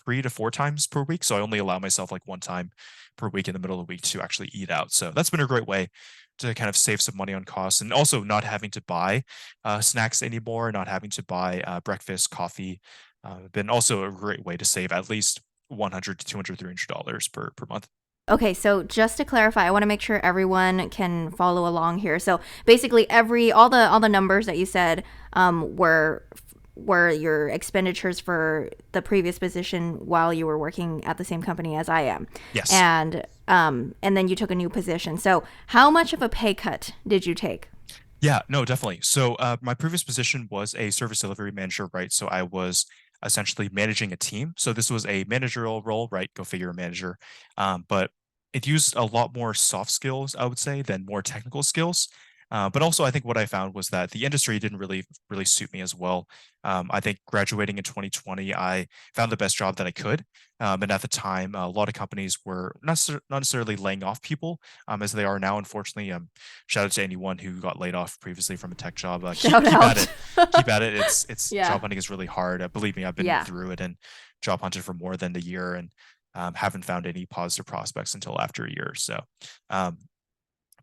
3 to 4 times per week. So I only allow myself like one time per week in the middle of the week to actually eat out. So that's been a great way to kind of save some money on costs, and also not having to buy snacks anymore, not having to buy breakfast, coffee. Been also a great way to save at least 100 to 200, $300 per month. Okay, so just to clarify, I want to make sure everyone can follow along here. So basically, all the numbers that you said were your expenditures for the previous position while you were working at the same company as I am, Yes. and then you took a new position. So how much of a pay cut did you take? Yeah, no, definitely. So my previous position was a service delivery manager, right? So I was essentially managing a team. So this was a managerial role, right? Go figure, a manager. But it used a lot more soft skills, I would say, than more technical skills. But also, I think what I found was that the industry didn't really suit me as well. I think graduating in 2020, I found the best job that I could. And at the time, a lot of companies were not necessarily laying off people as they are now, unfortunately. Shout out to anyone who got laid off previously from a tech job. Keep Shout keep at out. it, keep at it. It's Yeah. job hunting is really hard. Believe me, I've been Yeah. through it and job hunted for more than a year, and haven't found any positive prospects until after a year. So, um,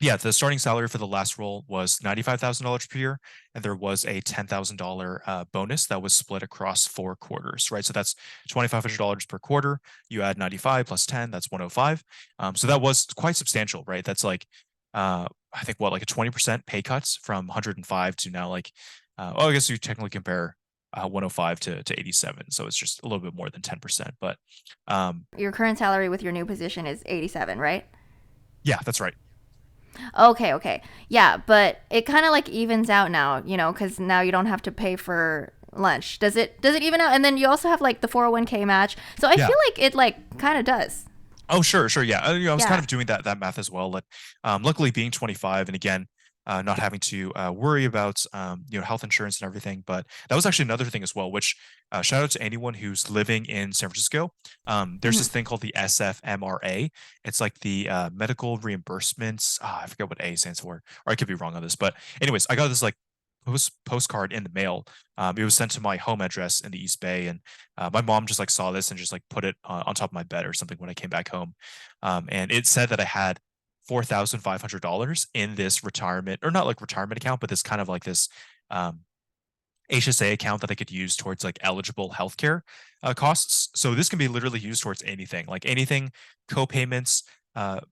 yeah, the starting salary for the last role was $95,000 per year, and there was a $10,000 bonus that was split across 4 quarters, right? So that's $2,500 per quarter. You add 95 plus 10, that's 105. So that was quite substantial, right? That's like, I think what, like a 20% pay cuts from 105 to now like, oh, I guess you technically compare 105 to 87. So it's just a little bit more than 10%. But um, Your current salary with your new position is 87, right? yeah, that's right. Okay. Yeah, but it kind of like evens out now, because now you don't have to pay for lunch? Does it even out? And then you also have like the 401k match. So I Yeah. feel like it like kind of does. Oh, sure, sure. Yeah. I was kind Yeah. of doing that math as well. Like, luckily being 25 and again, not having to worry about health insurance and everything. But that was actually another thing as well, which shout out to anyone who's living in San Francisco. There's Hmm. this thing called the SFMRA. It's like the medical reimbursements. I forget what A stands for, or I could be wrong on this. But anyways, I got this like postcard in the mail. It was sent to my home address in the East Bay, and my mom just like saw this and just like put it on top of my bed or something when I came back home. And it said that I had $4,500 in this retirement, or not like retirement account, but this kind of like this um, HSA account that I could use towards like eligible healthcare costs. So this can be literally used towards anything, like anything, co-payments,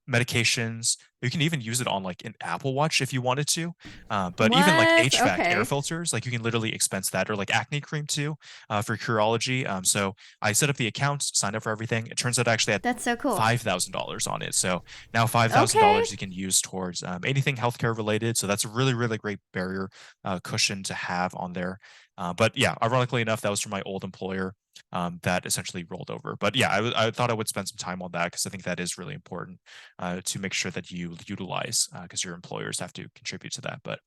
medications. You can even use it on like an Apple Watch if you wanted to. But even like What? HVAC air Okay. filters, like you can literally expense that, or like acne cream too, for Curology. So I set up the account, signed up for everything. It turns out I actually had That's so cool. $5,000 on it. So now $5,000 Okay. you can use towards anything healthcare related. So that's a really, really great barrier cushion to have on there. But yeah, ironically enough, that was from my old employer that essentially rolled over. But yeah, I thought I would spend some time on that because I think that is really important to make sure that you utilize because your employers have to contribute to that. But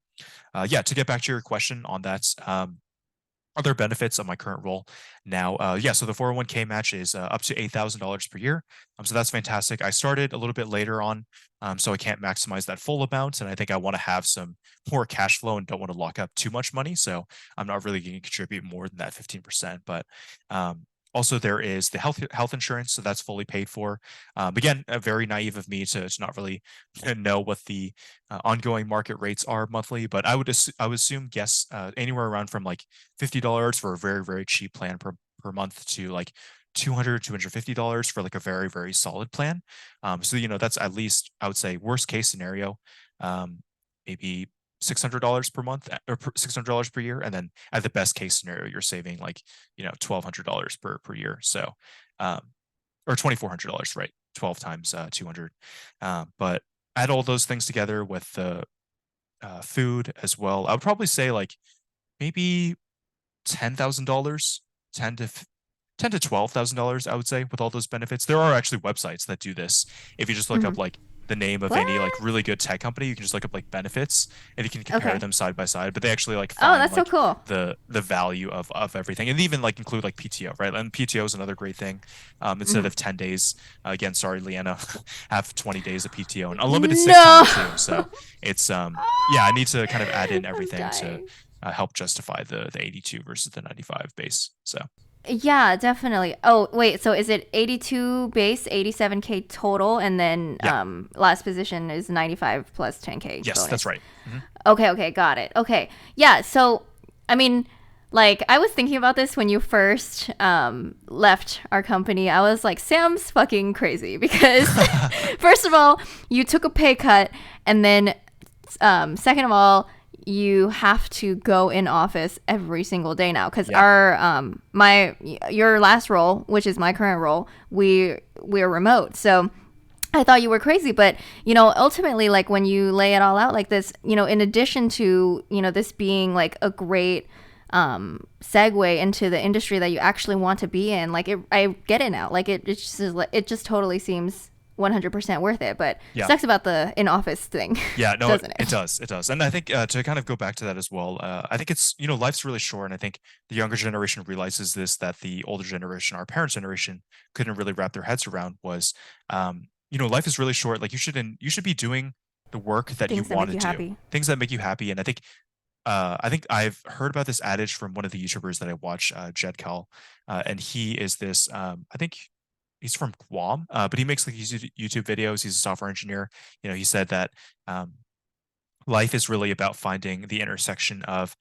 yeah, to get back to your question on that, other benefits of my current role now. Yeah, so the 401k match is up to $8,000 per year. So that's fantastic. I started a little bit later on, so I can't maximize that full amount. And I think I want to have some more cash flow and don't want to lock up too much money. So I'm not really going to contribute more than that 15%. But also there is the health insurance, so that's fully paid for. Again, very naive of me to not really know what the ongoing market rates are monthly, but I would assume yes, anywhere around from like $50 for a very, very cheap plan per month to like $250 for like a very, very solid plan. So that's at least I would say worst case scenario, maybe $600 per month or $600 per year, and then at the best case scenario, you're saving like $1,200 per year. So um, or $2,400, right? 12 times 200. But add all those things together with the food as well. I would probably say like maybe $10,000, 10 to $12,000, I would say, with all those benefits. There are actually websites that do this. If you just look Hmm. up like the name of any like What? really good tech company, you can just look up like benefits and you can compare Okay. them side by side. But they actually like Oh, find that's so like cool. the value of everything, and even like include like PTO, right? And PTO is another great thing. Instead Hmm. of 10 days, again, sorry, Leanna, have 20 days of PTO and unlimited sick No. time too. So it's yeah, I need to kind of add in I'm everything to dying. help justify the 82 versus the 95 base. So Yeah, definitely. Oh, wait. So is it 82 base, 87k total, and then yeah, last position is 95 plus 10k yes, that's bonus? right. Okay, okay, got it. Okay. Yeah, so I mean, like I was thinking about this when you first left our company. I was like, Sam's fucking crazy because first of all, you took a pay cut, and then second of all, you have to go in office every single day now because Yeah. our my your last role, which is my current role, we're remote. So I thought you were crazy, but ultimately, like when you lay it all out like this, in addition to this being like a great segue into the industry that you actually want to be in, like I get it now. Like it just totally seems 100% worth it. But Yeah. sucks about the in office thing, Yeah, no, doesn't it it? does. It does. And I think to kind of go back to that as well, I think it's, life's really short. And I think the younger generation realizes this, that the older generation, our parents' generation, couldn't really wrap their heads around was, life is really short. Like you should be doing the work that you Things that want make to you do, happy. things that make you happy. And I think I've heard about this adage from one of the YouTubers that I watch, Jed Cal, and he is this. I think he's from Guam, but he makes like these YouTube videos. He's a software engineer. He said that um, life is really about finding the intersection of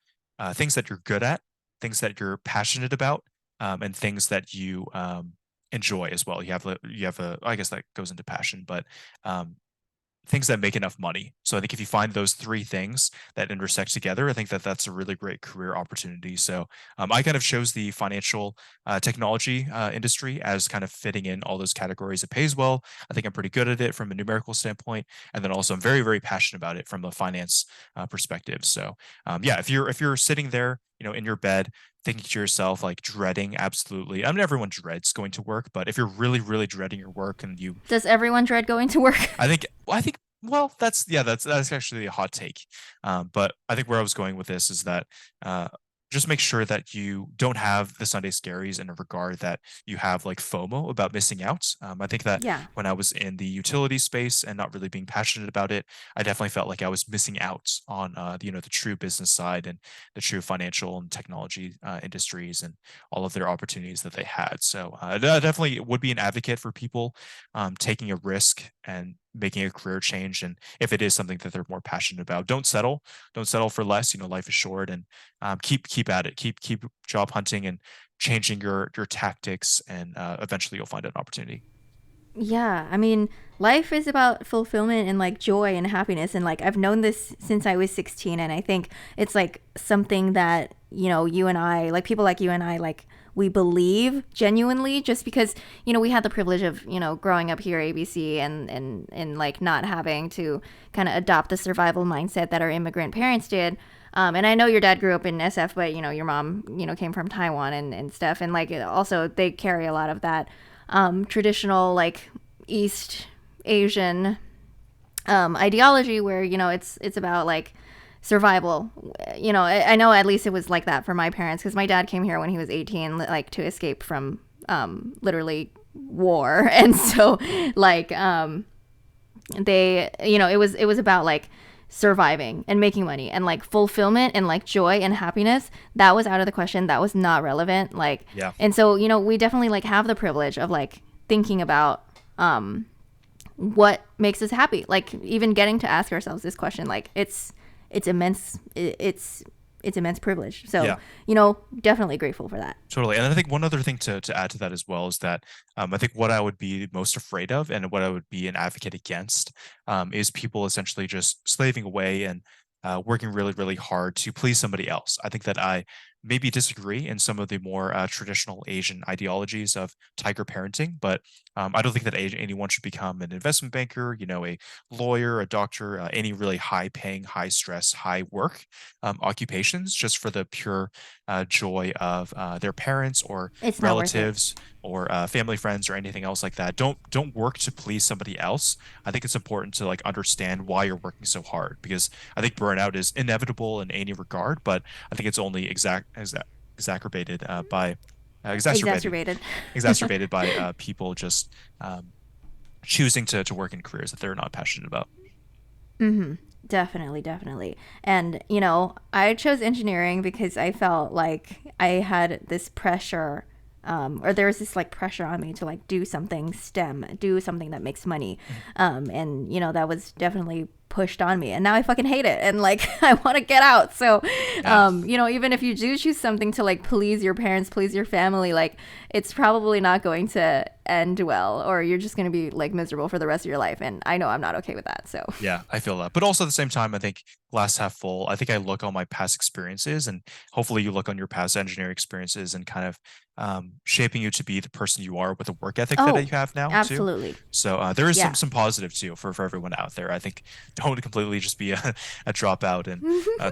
things that you're good at, things that you're passionate about, and things that you enjoy as well. You have a, I guess that goes into passion, but um, things that make enough money. So I think if you find those three things that intersect together, I think that that's a really great career opportunity. So I kind of chose the financial technology industry as kind of fitting in all those categories. It pays well. I think I'm pretty good at it from a numerical standpoint, and then also I'm very, very passionate about it from a finance perspective. So yeah, if you're sitting there in your bed, thinking to yourself, like dreading, absolutely. I mean, everyone dreads going to work, but if you're really, really dreading your work and you, Does everyone dread going to work? well, that's actually a hot take. But I think where I was going with this is that uh, just make sure that you don't have the Sunday scaries in a regard that you have like FOMO about missing out. I think that Yeah. when I was in the utility space and not really being passionate about it, I definitely felt like I was missing out on the true business side and the true financial and technology industries and all of their opportunities that they had. So I definitely would be an advocate for people taking a risk and making a career change. And if it is something that they're more passionate about, don't settle for less. Life is short, and keep at it, keep job hunting and changing your tactics, and eventually you'll find an opportunity. Yeah, I mean, life is about fulfillment and like joy and happiness. And like, I've known this since I was 16. And I think it's like something that, you and I, like people like you and I, like we believe genuinely just because, we had the privilege of, growing up here, ABC, and like not having to kind of adopt the survival mindset that our immigrant parents did. And I know your dad grew up in SF, but, your mom, came from Taiwan and stuff. And like, also, they carry a lot of that traditional like East Asian ideology where it's about like survival. I know at least it was like that for my parents because my dad came here when he was 18, like to escape from literally war, and so like they it was about like surviving and making money and like fulfillment and like joy and happiness. That was out of the question. That was not relevant, like. Yeah. And so we definitely like have the privilege of like thinking about what makes us happy, like even getting to ask ourselves this question, like it's immense. It's immense privilege. So Yeah. definitely grateful for that. Totally. And I think one other thing to add to that as well is that I think what I would be most afraid of and what I would be an advocate against is people essentially just slaving away and working really, really hard to please somebody else. I think that I maybe disagree in some of the more traditional Asian ideologies of tiger parenting, but I don't think that anyone should become an investment banker, a lawyer, a doctor, any really high paying, high stress, high work occupations just for the pure joy of their parents or It's not worth it. relatives or family friends or anything else like that. Don't work to please somebody else. I think it's important to like understand why you're working so hard, because I think burnout is inevitable in any regard, but I think it's only exacerbated by exacerbated Exacerbated. exacerbated by people just choosing to work in careers that they're not passionate about. Mm-hmm. Definitely, definitely. And, I chose engineering because I felt like I had this pressure, or there was this like pressure on me to like do something STEM, do something that makes money. Mhm. And, that was definitely pushed on me. And now I fucking hate it. And like, I want to get out. So, Yeah. even if you do choose something to like please your parents, please your family, like, it's probably not going to end well, or you're just going to be like miserable for the rest of your life. And I know I'm not okay with that. So, Yeah, I feel that. But also at the same time, I think glass half full. I think I look on my past experiences, and hopefully you look on your past engineering experiences and kind of shaping you to be the person you are with the work ethic that you oh, have now too. absolutely. So there is some Yeah. some positive too for everyone out there. I think don't completely just be a dropout and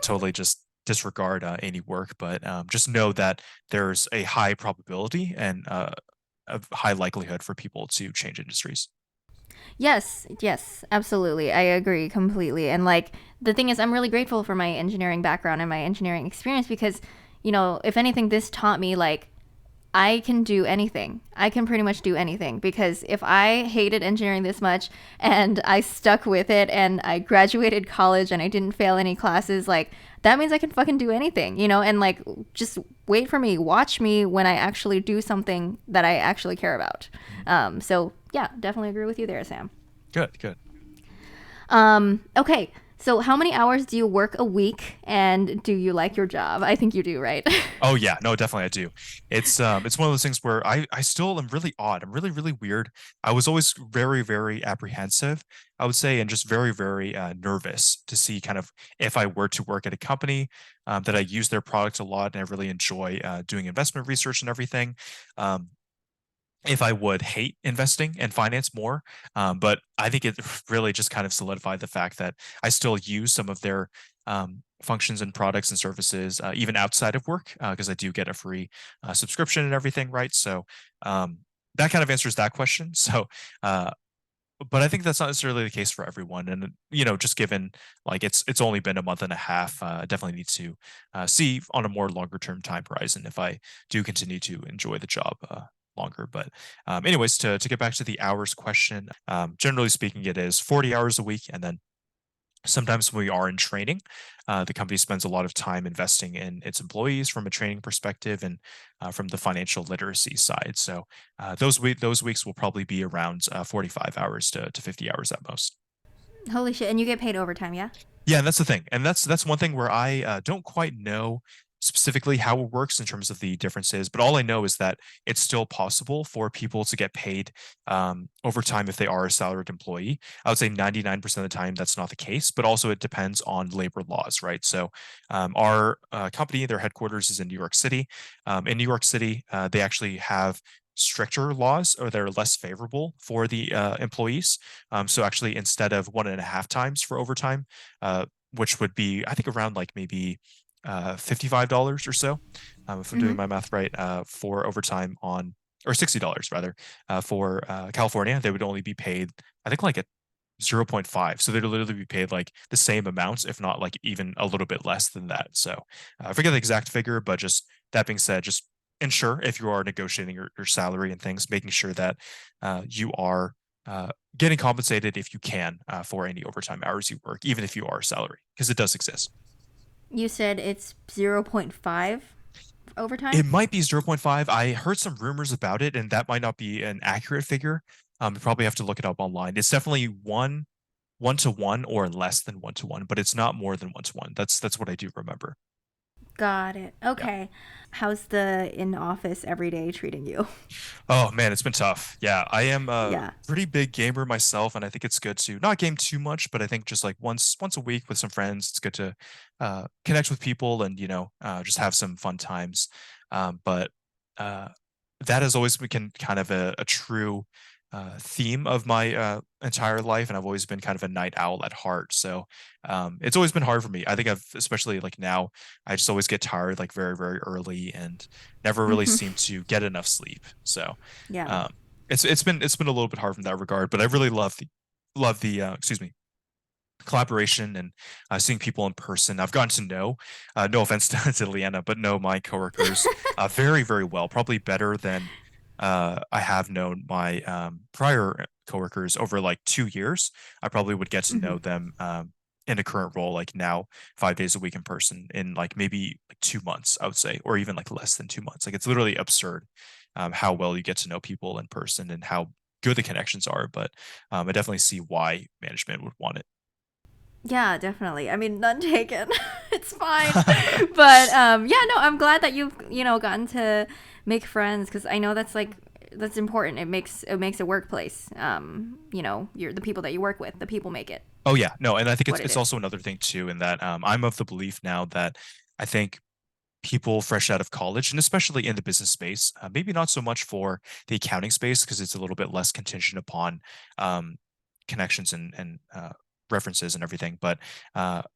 totally just disregard any work, but just know that there's a high probability and a high likelihood for people to change industries. Yes, yes, absolutely. I agree completely. And like the thing is, I'm really grateful for my engineering background and my engineering experience because, if anything, this taught me like I can do anything. I can pretty much do anything because if I hated engineering this much and I stuck with it and I graduated college and I didn't fail any classes, like that means I can fucking do anything, and like just wait for me, watch me when I actually do something that I actually care about. So yeah, definitely agree with you there, Sam. Good, good. Okay. So how many hours do you work a week and do you like your job? I think you do, right? Oh yeah, no, definitely I do. It's one of those things where I still am really odd. I'm really really weird. I was always very very apprehensive, I would say, and just very very nervous to see kind of if I were to work at a company that I use their products a lot and I really enjoy doing investment research and everything. Um, if I would hate investing and finance more. But I think it really just kind of solidified the fact that I still use some of their functions and products and services, even outside of work, because I do get a free subscription and everything, right? So that kind of answers that question. So, uh, but I think that's not necessarily the case for everyone. And just given like it's only been a month and a half, I definitely need to see on a more longer term time horizon if I do continue to enjoy the job longer. But anyways, to get back to the hours question, generally speaking, it is 40 hours a week, and then sometimes when we are in training, the company spends a lot of time investing in its employees from a training perspective and from the financial literacy side. So those weeks will probably be around 45 hours to 50 hours at most. Holy shit! And you get paid overtime, yeah? Yeah, and that's the thing, and that's one thing where I don't quite know specifically how it works in terms of the differences, but all I know is that it's still possible for people to get paid overtime if they are a salaried employee. I would say 99% of the time that's not the case, but also it depends on labor laws, right? So our company, their headquarters is in New York City. In New York City, they actually have stricter laws or they're less favorable for the employees. So actually, instead of 1.5 times for overtime, which would be, I think, around like maybe $55 or so, if I'm doing Mm-hmm. my math right, for overtime on, or $60 rather, for California, they would only be paid, I think, like at 0. 0.5. So they'd literally be paid like the same amount, if not like even a little bit less than that. So I forget the exact figure, but just that being said, just ensure if you are negotiating your salary and things, making sure that you are getting compensated if you can for any overtime hours you work, even if you are salary, because it does exist. You said it's 0.5 overtime? It might be 0. 0.5. I heard some rumors about it, and that might not be an accurate figure. You probably have to look it up online. It's definitely one to one or less than 1 to 1, but it's not more than 1 to 1. That's what I do remember. Got it. Yeah. Okay. How's the in office every day treating you? Oh man, it's been tough. Yeah, I am a Yeah. pretty big gamer myself, and I think it's good to not game too much, but I think just like once a week with some friends, it's good to connect with people and just have some fun times. But uh, that has always been kind of a true theme of my entire life, and I've always been kind of a night owl at heart. So it's always been hard for me. I think I've, especially like now, I just always get tired like very, very early and never really Mm-hmm. seem to get enough sleep. So Yeah. um, it's been a little bit hard from that regard, but I really love the excuse me, collaboration and seeing people in person. I've gotten to know, no offense to Leanna, but know my coworkers very, very well, probably better than I have known my prior coworkers over like 2 years. I probably would get to Mm-hmm. know them in a current role, like now 5 days a week in person, in like maybe like 2 months, I would say, or even like less than 2 months. Like it's literally absurd how well you get to know people in person and how good the connections are. But I definitely see why management would want it. Yeah, definitely. I mean, none taken. It's fine. But yeah, no, I'm glad that you've, gotten to make friends because I know that's important. It makes a workplace. You're the people that you work with, the people make it Oh yeah, no, and I think it's what it it's is. also another thing too, in that I'm of the belief now that I think people fresh out of college, and especially in the business space, maybe not so much for the accounting space because it's a little bit less contingent upon um, connections and references and everything. But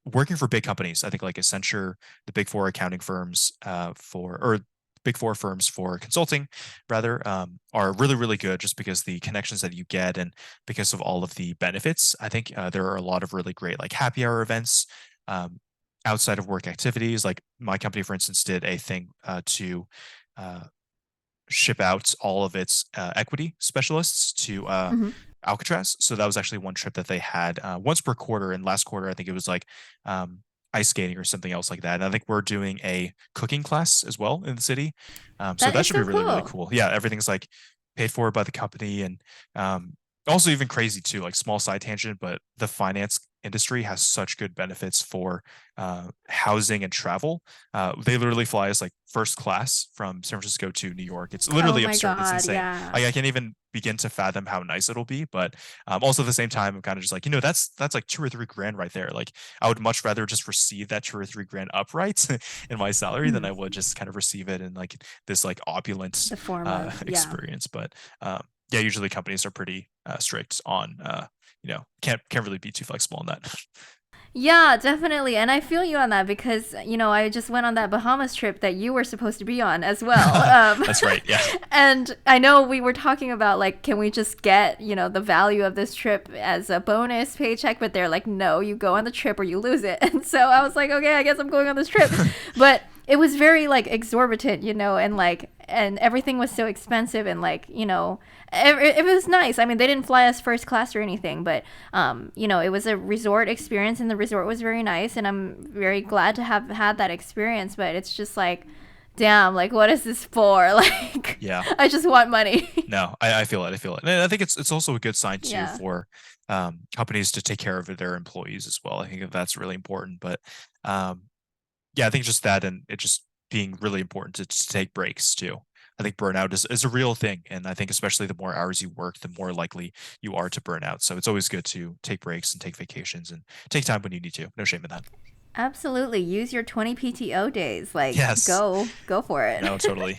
working for big companies, I think like Accenture, the big four accounting firms for or big four firms for consulting rather are really really good just because the connections that you get and because of all of the benefits. I think there are a lot of really great like happy hour events, um, outside of work activities. Like my company, for instance, did a thing to uh, ship out all of its equity specialists to Hmm. Alcatraz. So that was actually one trip that they had once per quarter. And last quarter, I think it was like um, ice skating or something else like that. And I think we're doing a cooking class as well in the city. So That that is should be so really, really cool. cool. Yeah, everything's like paid for by the company and also even crazy too, like small side tangent, but the finance industry has such good benefits for housing and travel. They literally fly us like first class from San Francisco to New York. It's Oh literally my absurd. It's God, insane. yeah. Like I can't even begin to fathom how nice it'll be. But also at the same time, I'm kind of just like, that's like 2 or 3 grand right there. Like I would much rather just receive that 2 or 3 grand upright in my salary than Mhm. I would just kind of receive it in like this like opulent The form of, yeah. experience. But yeah, usually companies are pretty strict on can't really be too flexible on that. Yeah, definitely. And I feel you on that because, I just went on that Bahamas trip that you were supposed to be on as well. That's right. Yeah. And I know we were talking about, like, can we just get, the value of this trip as a bonus paycheck? But they're like, no, you go on the trip or you lose it. And so I was like, okay, I guess I'm going on this trip. But it was very, like, exorbitant, and like, and everything was so expensive and, like, it was nice. I mean, they didn't fly us first class or anything, but it was a resort experience, and the resort was very nice, and I'm very glad to have had that experience. But it's just like, damn, like, what is this for? Like, Yeah. I just want money. No, I feel it. I feel it. And I think it's also a good sign too Yeah. for companies to take care of their employees as well. I think that that's really important. But um, yeah, I think just that and it just being really important to take breaks too. I think burnout is a real thing. And I think especially the more hours you work, the more likely you are to burn out. So it's always good to take breaks and take vacations and take time when you need to. No shame in that. Absolutely. Use your 20 PTO days. Like, Yes. go for it. No, totally.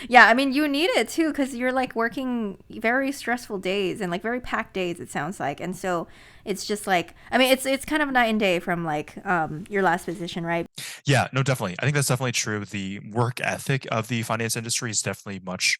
Yeah, I mean, you need it too because you're like working very stressful days and like very packed days. It sounds like, and so it's just like, I mean, it's kind of night and day from like your last position, right? Yeah, no, definitely. I think that's definitely true. The work ethic of the finance industry is definitely much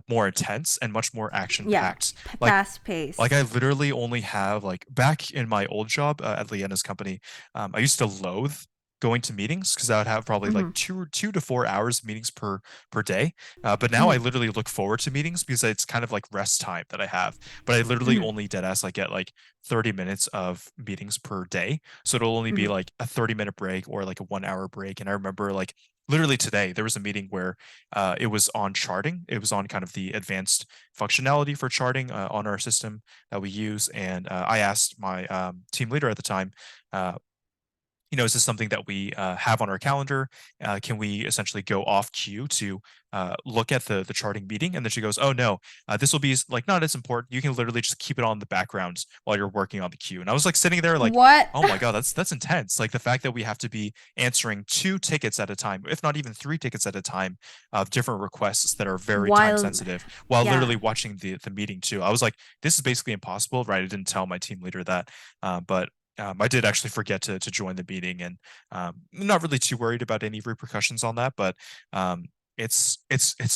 more intense and much more action Yeah, packed. Like fast like paced. I literally only have like back in my old job at Leanna's company, I used to loathe going to meetings because I would have probably like Mm-hmm. 2 to 4 hours of meetings per day. But now I Mm-hmm. literally look forward to meetings because it's kind of like rest time that I have. But I literally Mm-hmm. only dead ass like get like 30 minutes of meetings per day. So it'll only be Mm-hmm. like a 30-minute break or like a 1 hour break. And I remember like literally today there was a meeting where it was on charting. It was on kind of the advanced functionality for charting on our system that we use. And I asked my team leader at the time, uh, is this something that we have on our calendar? Can we essentially go off cue to look at the charting meeting? And then she goes, "Oh no, this will be like not as important. You can literally just keep it on the background while you're working on the queue." And I was like sitting there like, What? "Oh my god, that's intense!" Like the fact that we have to be answering 2 tickets at a time, if not even 3 tickets at a time, of different requests that are very time While, sensitive, while yeah. literally watching the meeting too. I was like, "This is basically impossible." Right? I didn't tell my team leader that, but I did actually forget to join the meeting, and not really too worried about any repercussions on that. But um, it's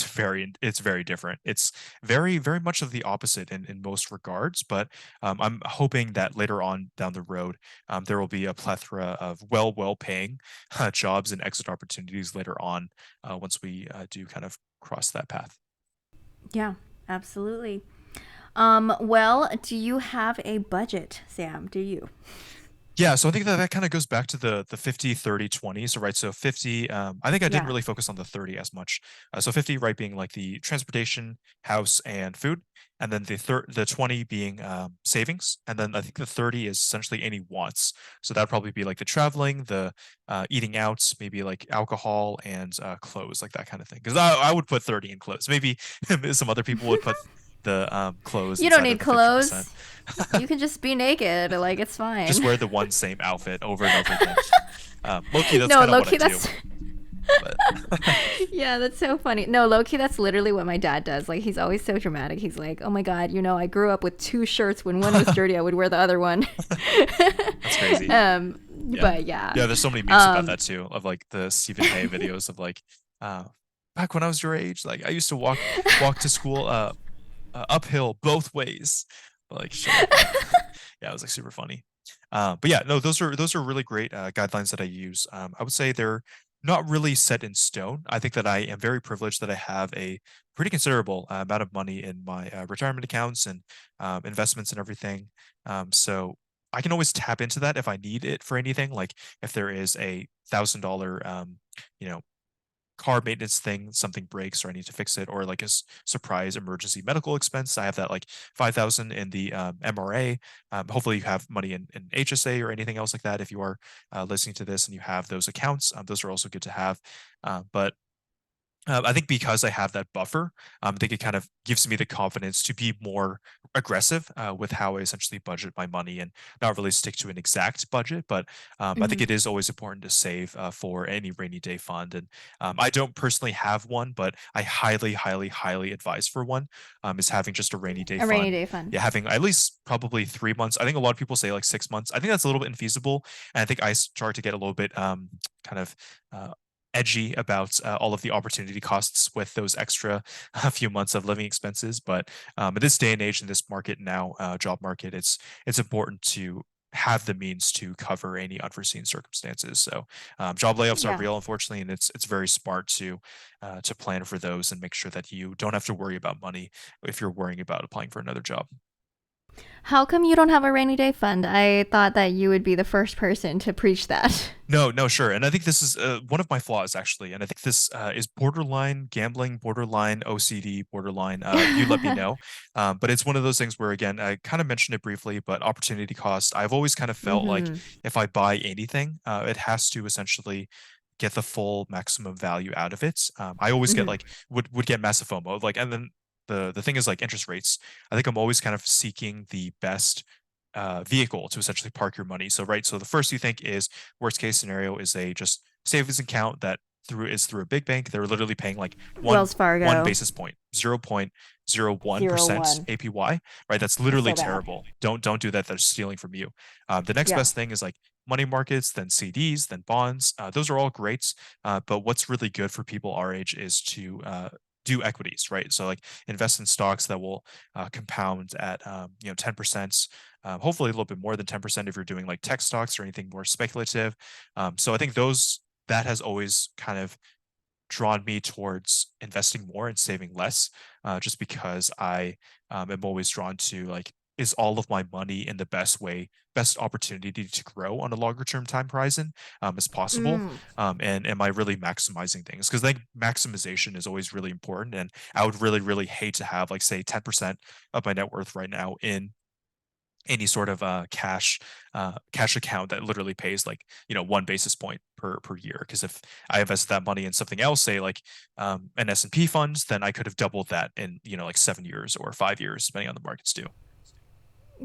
very different. It's very much of the opposite in most regards. But I'm hoping that later on down the road, there will be a plethora of well paying jobs and exit opportunities later on once we do kind of cross that path. Yeah, absolutely. Well, do you have a budget, Sam? Do you? Yeah, so I think that that kind of goes back to the 50, 30, 20. So right, so 50, I think I didn't Yeah. really focus on the 30 as much. So 50, right, being like the transportation, house, and food, and then the 20 being savings, and then I think the 30 is essentially any wants. So that'd probably be like the traveling, the eating out, maybe like alcohol and clothes, like that kind of thing. Because I would put 30 in clothes. Maybe some other people would put the clothes You don't inside of need the 50%. clothes. You can just be naked. Like, it's Just fine. wear the one same outfit over and over again. Low-key, that's No, kinda what I Loki, do, that's. but Yeah, that's so funny. No, Loki, that's literally what my dad does. Like, he's always so dramatic. He's like, oh my God, I grew up with two shirts. When one was dirty, I would wear the other one. that's crazy. um, Yeah. but yeah. Yeah, there's so many memes about Um, that too, of, like, the Stephen A. videos of, like, uh, "Back when I was your age, like, I used to walk to school, uphill both ways." Like, shit like that. Yeah, it was, like, super funny. But yeah, no, those are really great, guidelines that I use. I would say they're not really set in stone. I think that I am very privileged that I have a pretty considerable, amount of money in my, retirement accounts and, investments and everything. So I can always tap into that if I need it for anything, like, if there is a $1,000, you know, car maintenance thing, something breaks or I need to fix it, or like a surprise emergency medical expense. I have that like 5,000 in the MRA. Hopefully, you have money in HSA or anything else like that. If you are listening to this and you have those accounts, those are also good to have. But I think because I have that buffer, I think it kind of gives me the confidence to be more aggressive with how I essentially budget my money and not really stick to an exact budget. But I think it is always important to save for any rainy day fund. And I don't personally have one, but I highly, highly, highly advise for one. Is having just a rainy day A rainy fund. day fund. Yeah, having at least probably 3 months. I think a lot of people say like 6 months. I think that's a little bit infeasible, and I think I start to get a little bit kind of uh, edgy about all of the opportunity costs with those extra few months of living expenses. But in this day and age, in this market now, job market, it's important to have the means to cover any unforeseen circumstances. So job layoffs are Yeah. real, unfortunately, and it's very smart to plan for those and make sure that you don't have to worry about money if you're worrying about applying for another job. How come you don't have a rainy day fund? I thought that you would be the first person to preach that. No, no, sure. And I think this is one of my flaws, actually. And I think this is borderline gambling, borderline OCD, borderline. You let me know. But it's one of those things where, again, I kind of mentioned it briefly, but opportunity cost. I've always kind of felt like Mm-hmm. if I buy anything, it has to essentially get the full maximum value out of it. I always get Mm-hmm. like would get massive FOMO. Like, and then the thing is like interest rates. I think I'm always kind of seeking the best vehicle to essentially park your money. So right, so the first you think is worst case scenario is a just savings account that through a big bank. They're literally paying like one Wells one Fargo. basis point, 0.01% 01. APY, right? That's That's literally so bad. terrible. Don't do that. They're stealing from you. The next Yeah. best thing is like money markets, then CDs, then bonds. Those are all great. But what's really good for people our age is to do equities, right? So like invest in stocks that will compound at 10%, hopefully a little bit more than 10% if you're doing like tech stocks or anything more speculative. So I think that has always kind of drawn me towards investing more and saving less, just because I am always drawn to like, is all of my money in the best way, best opportunity to grow on a longer term time horizon as possible? Mm. And am I really maximizing things? Because I think maximization is always really important. And I would really, really hate to have like, say, 10% of my net worth right now in any sort of cash account that literally pays like 1 basis point per year. Because if I invest that money in something else, say like an S&P fund, then I could have doubled that in like 7 years or 5 years, depending on the markets too.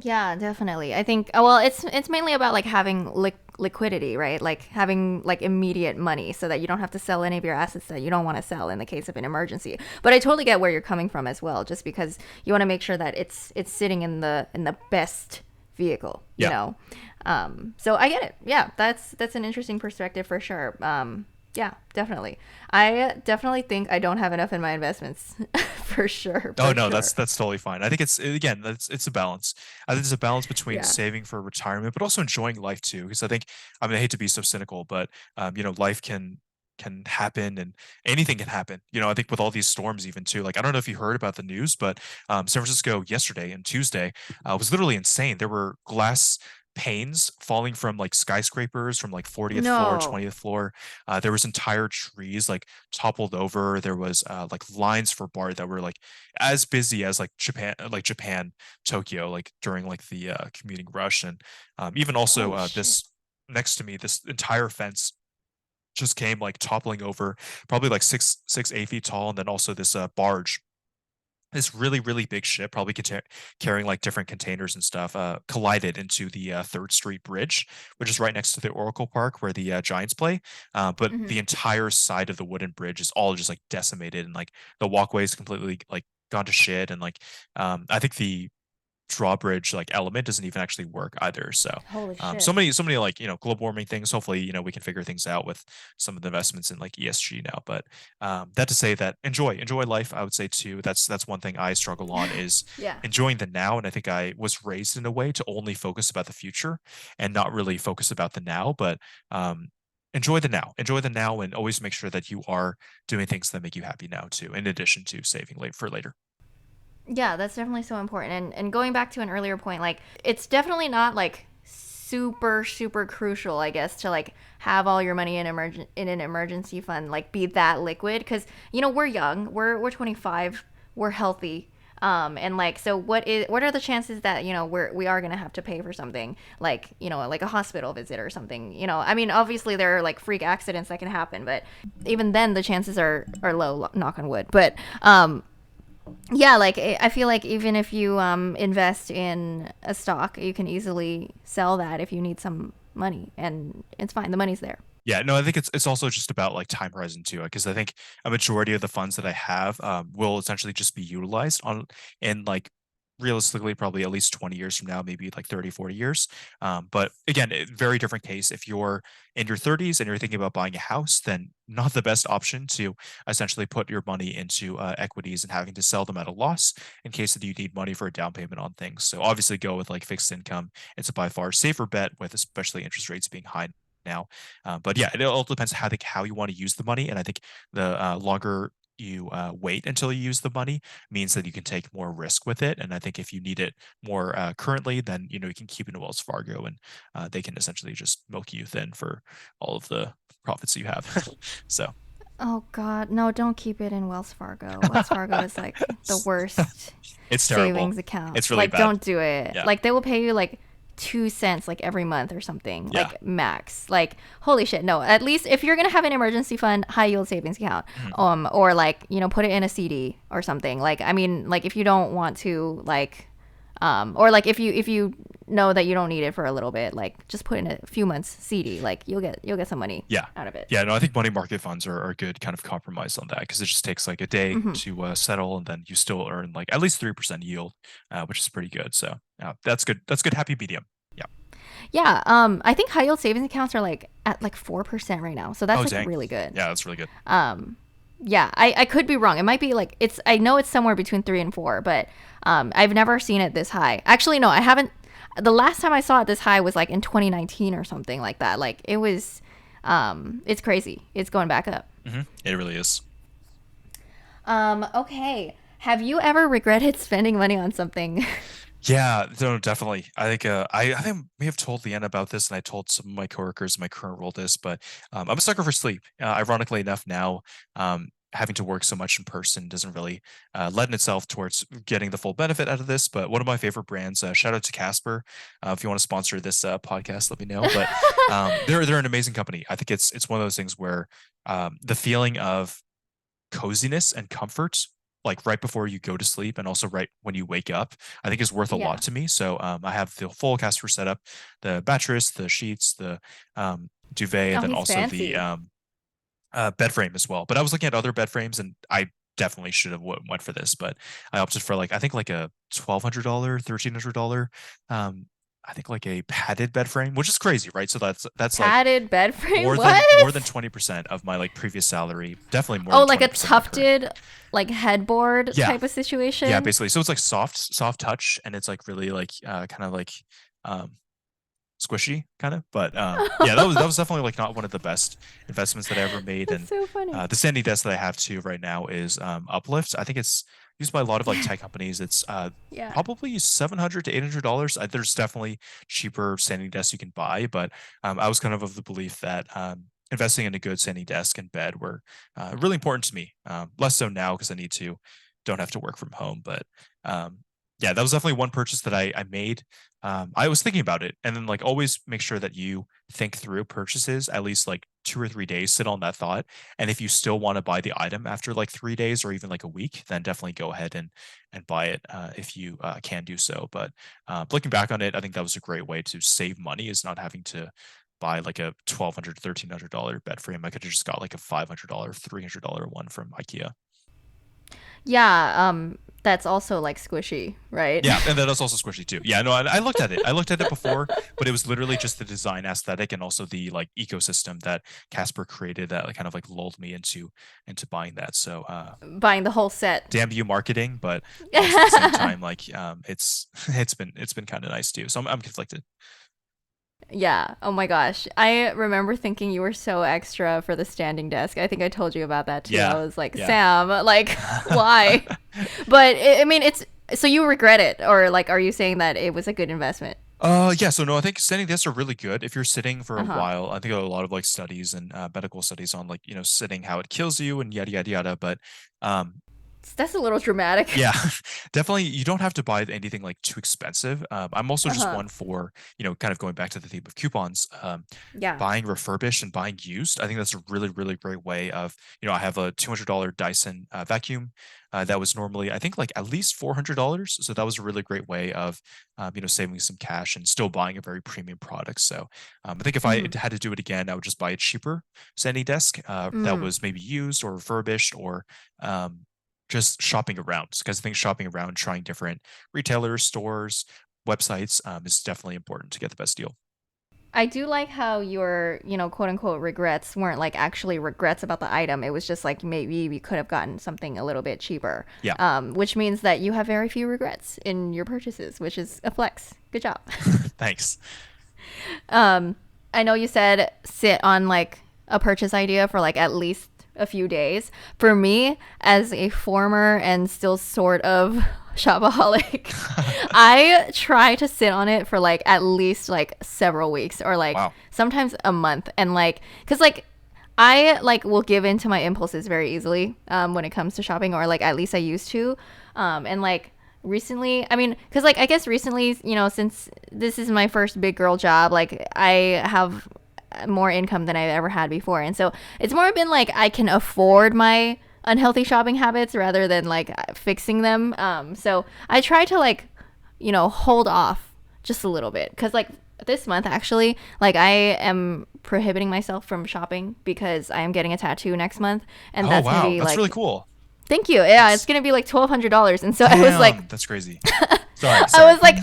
Yeah, definitely. I think well, it's mainly about like having liquidity, right? Like having like immediate money so that you don't have to sell any of your assets that you don't want to sell in the case of an emergency. But I totally get where you're coming from as well, just because you want to make sure that it's sitting in the best vehicle, you Yeah. know. So I get it. Yeah, that's an interesting perspective for sure. Yeah, definitely. I definitely think I don't have enough in my investments for sure, Oh for no, sure. that's totally fine. I think it's again, that's it's a balance. I think there's a balance between Yeah. saving for retirement, but also enjoying life too. Because I think, I mean, I hate to be so cynical, but life can happen and anything can happen. I think with all these storms, even too. Like I don't know if you heard about the news, but San Francisco yesterday and Tuesday was literally insane. There were glass panes falling from like skyscrapers from like 40th floor, No. 20th floor. There was entire trees like toppled over. There was like lines for BART that were like as busy as like Japan, Tokyo, like during like the commuting rush. And even also Holy shit. this next to me, this entire fence just came like toppling over, probably like 8 feet tall. And then also this barge, this really, really big ship, probably carrying like different containers and stuff, collided into the Third Street Bridge, which is right next to the Oracle Park where the Giants play. But Hmm. the entire side of the wooden bridge is all just like decimated, and like the walkway is completely like gone to shit. And like, I think the drawbridge like element doesn't even actually work either. So Holy so shit. many like global warming things. Hopefully we can figure things out with some of the investments in like ESG now. But that to say that enjoy life, I would say too. That's one thing I struggle on is Yeah. enjoying the now. And I think I was raised in a way to only focus about the future and not really focus about the now. But enjoy the now, and always make sure that you are doing things that make you happy now too, in addition to saving late for later. Yeah, that's definitely so important. And going back to an earlier point, like it's definitely not like super crucial, I guess, to like have all your money in an emergency fund, like be that liquid, because we're young, we're 25, we're healthy. And like, so what are the chances that, we are gonna have to pay for something like, like a hospital visit or something? I mean, obviously there are like freak accidents that can happen, but even then the chances are low, knock on wood. But yeah, like I feel like even if you invest in a stock, you can easily sell that if you need some money, and it's fine. The money's there. Yeah, no, I think it's also just about like time horizon too, because I think a majority of the funds that I have will essentially just be utilized on in like realistically probably at least 20 years from now, maybe like 30, 40 years. But again, very different case. If you're in your 30s and you're thinking about buying a house, then not the best option to essentially put your money into equities and having to sell them at a loss in case that you need money for a down payment on things. So obviously go with like fixed income. It's a by far safer bet with especially interest rates being high now. But yeah, it all depends how you want to use the money, and I think the longer you wait until you use the money means that you can take more risk with it. And I think if you need it more currently, then you can keep it in Wells Fargo, and they can essentially just milk you thin for all of the profits you have. So Oh God, no! Don't keep it in Wells Fargo. Wells Fargo is like the worst it's terrible. savings account. It's really Like, bad. don't do it. Yeah, Like, they will pay you like 2 cents like every month or something, yeah. like max. Like, holy shit! No, at least if you're gonna have an emergency fund, high yield savings account, Mhm. or like put it in a CD or something. Like, I mean, like if you don't want to like or like if you know that you don't need it for a little bit, like just put in a few months CD, like you'll get some money Yeah. out of it. Yeah, no, I think money market funds are a good kind of compromise on that because it just takes like a day Hmm. to settle, and then you still earn like at least 3% yield, which is pretty good. So that's good. That's good. Happy medium. Yeah. Yeah, I think high yield savings accounts are like at like 4% right now, so that's Oh, like dang. really good. Yeah, that's really good. Um, yeah, I could be wrong. It might be like I know it's somewhere between 3 and 4, but I've never seen it this high. Actually, no, I haven't. The last time I saw it this high was like in 2019 or something like that. Like it was, it's crazy. It's going back up. It really is. Okay. Have you ever regretted spending money on something? Yeah, no, definitely. I think I think I may have told Leanna about this, and I told some of my coworkers in my current role this, but I'm a sucker for sleep. Ironically enough, now having to work so much in person doesn't really lend itself towards getting the full benefit out of this. But one of my favorite brands, shout out to Casper, if you want to sponsor this podcast, let me know. But they're an amazing company. I think it's one of those things where the feeling of coziness and comfort like right before you go to sleep and also right when you wake up, I think is worth a lot Yeah. to me. So I have the full Casper setup, the mattress, the sheets, the duvet, and Oh, then he's also the fancy. bed frame as well. But I was looking at other bed frames, and I definitely should have went for this, but I opted for like I think like a $1,200, $1,300 um I think like a padded bed frame, which is crazy, right? So that's like Padded bed frame? more than What? 20% of my like previous salary, definitely more Oh, than like a 20% of my current. tufted, like headboard Yeah, type of yeah, situation? basically. So it's like soft touch, and it's like really like kind of like um squishy kind of. But yeah, that was definitely like not one of the best investments that I ever made. That's And so funny. the standing desk that I have too right now is Uplift. I think it's used by a lot of like tech companies. It's Yeah. probably $700 to $800. There's definitely cheaper standing desks you can buy, but I was kind of the belief that investing in a good standing desk and bed were really important to me. Less so now because I need to don't have to work from home, but um, yeah, that was definitely one purchase that I made. I was thinking about it, and then like always make sure that you think through purchases at least like 2 or 3 days. Sit on that thought, and if you still want to buy the item after like 3 days or even like a week, then definitely go ahead and buy it if you can do so. But looking back on it, I think that was a great way to save money, is not having to buy like a $1,200 $1,300 bed frame. I could have just got like a $500 $300 one from IKEA. Yeah, that's also like squishy, right? Yeah, and that is also squishy too. Yeah, no, I looked at it. I looked at it before, but it was literally just the design aesthetic and also the like ecosystem that Casper created that like, kind of like lulled me into buying that. So Buying the whole set. damn you marketing, but also at the same time, like it's it's been kind of nice too. So I'm conflicted. Yeah. Oh my gosh. I remember thinking you were so extra for the standing desk. I think I told you about that too. I Yeah, was like, yeah. Sam, like, why? But I mean, it's so you regret it, or like, are you saying that it was a good investment? Yeah, so no, I think standing desks are really good if you're sitting for Uh a huh. while. I think there are a lot of like studies and medical studies on like, sitting, how it kills you and yada yada yada. But um That's a little dramatic. Yeah, definitely. You don't have to buy anything like too expensive. I'm also just Uh-huh. one for, kind of going back to the theme of coupons, Yeah. buying refurbished and buying used. I think that's a really, really great way of, I have a $200 Dyson vacuum that was normally, I think, like at least $400. So that was a really great way of, saving some cash and still buying a very premium product. So I think if I Hmm. had to do it again, I would just buy a cheaper sanding desk that Mm. was maybe used or refurbished or, um, just shopping around, because I think shopping around, trying different retailers, stores, websites, is definitely important to get the best deal. I do like how your, quote unquote regrets weren't like actually regrets about the item. It was just like maybe we could have gotten something a little bit cheaper, Yeah, which means that you have very few regrets in your purchases, which is a flex. Good job. thanks. I know you said sit on like a purchase idea for like at least a few days. For me, as a former and still sort of shopaholic, I try to sit on it for like at least like several weeks or like Wow. sometimes a month. And like, cause like I like will give in to my impulses very easily when it comes to shopping, or like at least I used to. And like recently, I mean, because like I guess recently, since this is my first big girl job, like I have more income than I've ever had before. And so it's more been like I can afford my unhealthy shopping habits rather than like fixing them. So I try to like, hold off just a little bit because like this month actually, like I am prohibiting myself from shopping because I am getting a tattoo next month, and Oh, that's gonna wow. be That's really like, cool. thank you. Yeah, it's Nice. gonna be like $1,200, and so I was like, Damn, that's crazy. Sorry, I sorry. was like,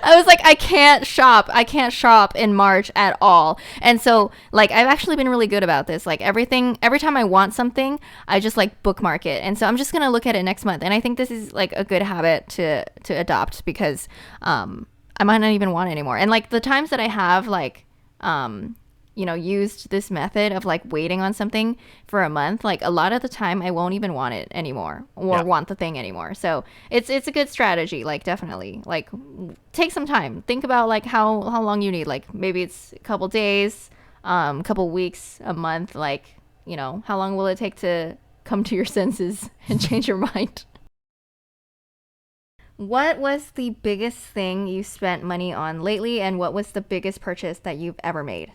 I was like, I can't shop. I can't shop in March at all. And so, like, I've actually been really good about this. Like, every time I want something, I just like bookmark it. And so I'm just gonna look at it next month. And I think this is like a good habit to adopt because I might not even want it anymore. And like the times that I have like um, used this method of like waiting on something for a month, like a lot of the time I won't even want it anymore or Yeah. want the thing anymore. So it's a good strategy, like definitely. Like take some time. Think about like how long you need. Like maybe it's a couple days, couple weeks, a month, like, how long will it take to come to your senses and change your mind? What was the biggest thing you spent money on lately, and what was the biggest purchase that you've ever made?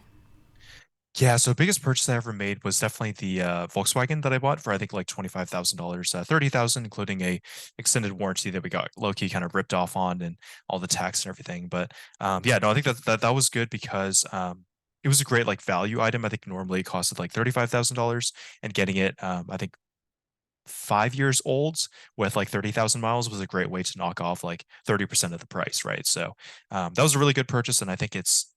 Yeah, so biggest purchase I ever made was definitely the Volkswagen that I bought for I think like $25,000, 30,000, including a extended warranty that we got low key kind of ripped off on and all the tax and everything. But yeah, no, I think that was good because it was a great like value item. I think normally it costed like $35,000, and getting it, I think 5 years old with like 30,000 miles was a great way to knock off like 30% of the price, right? So that was a really good purchase, and I think it's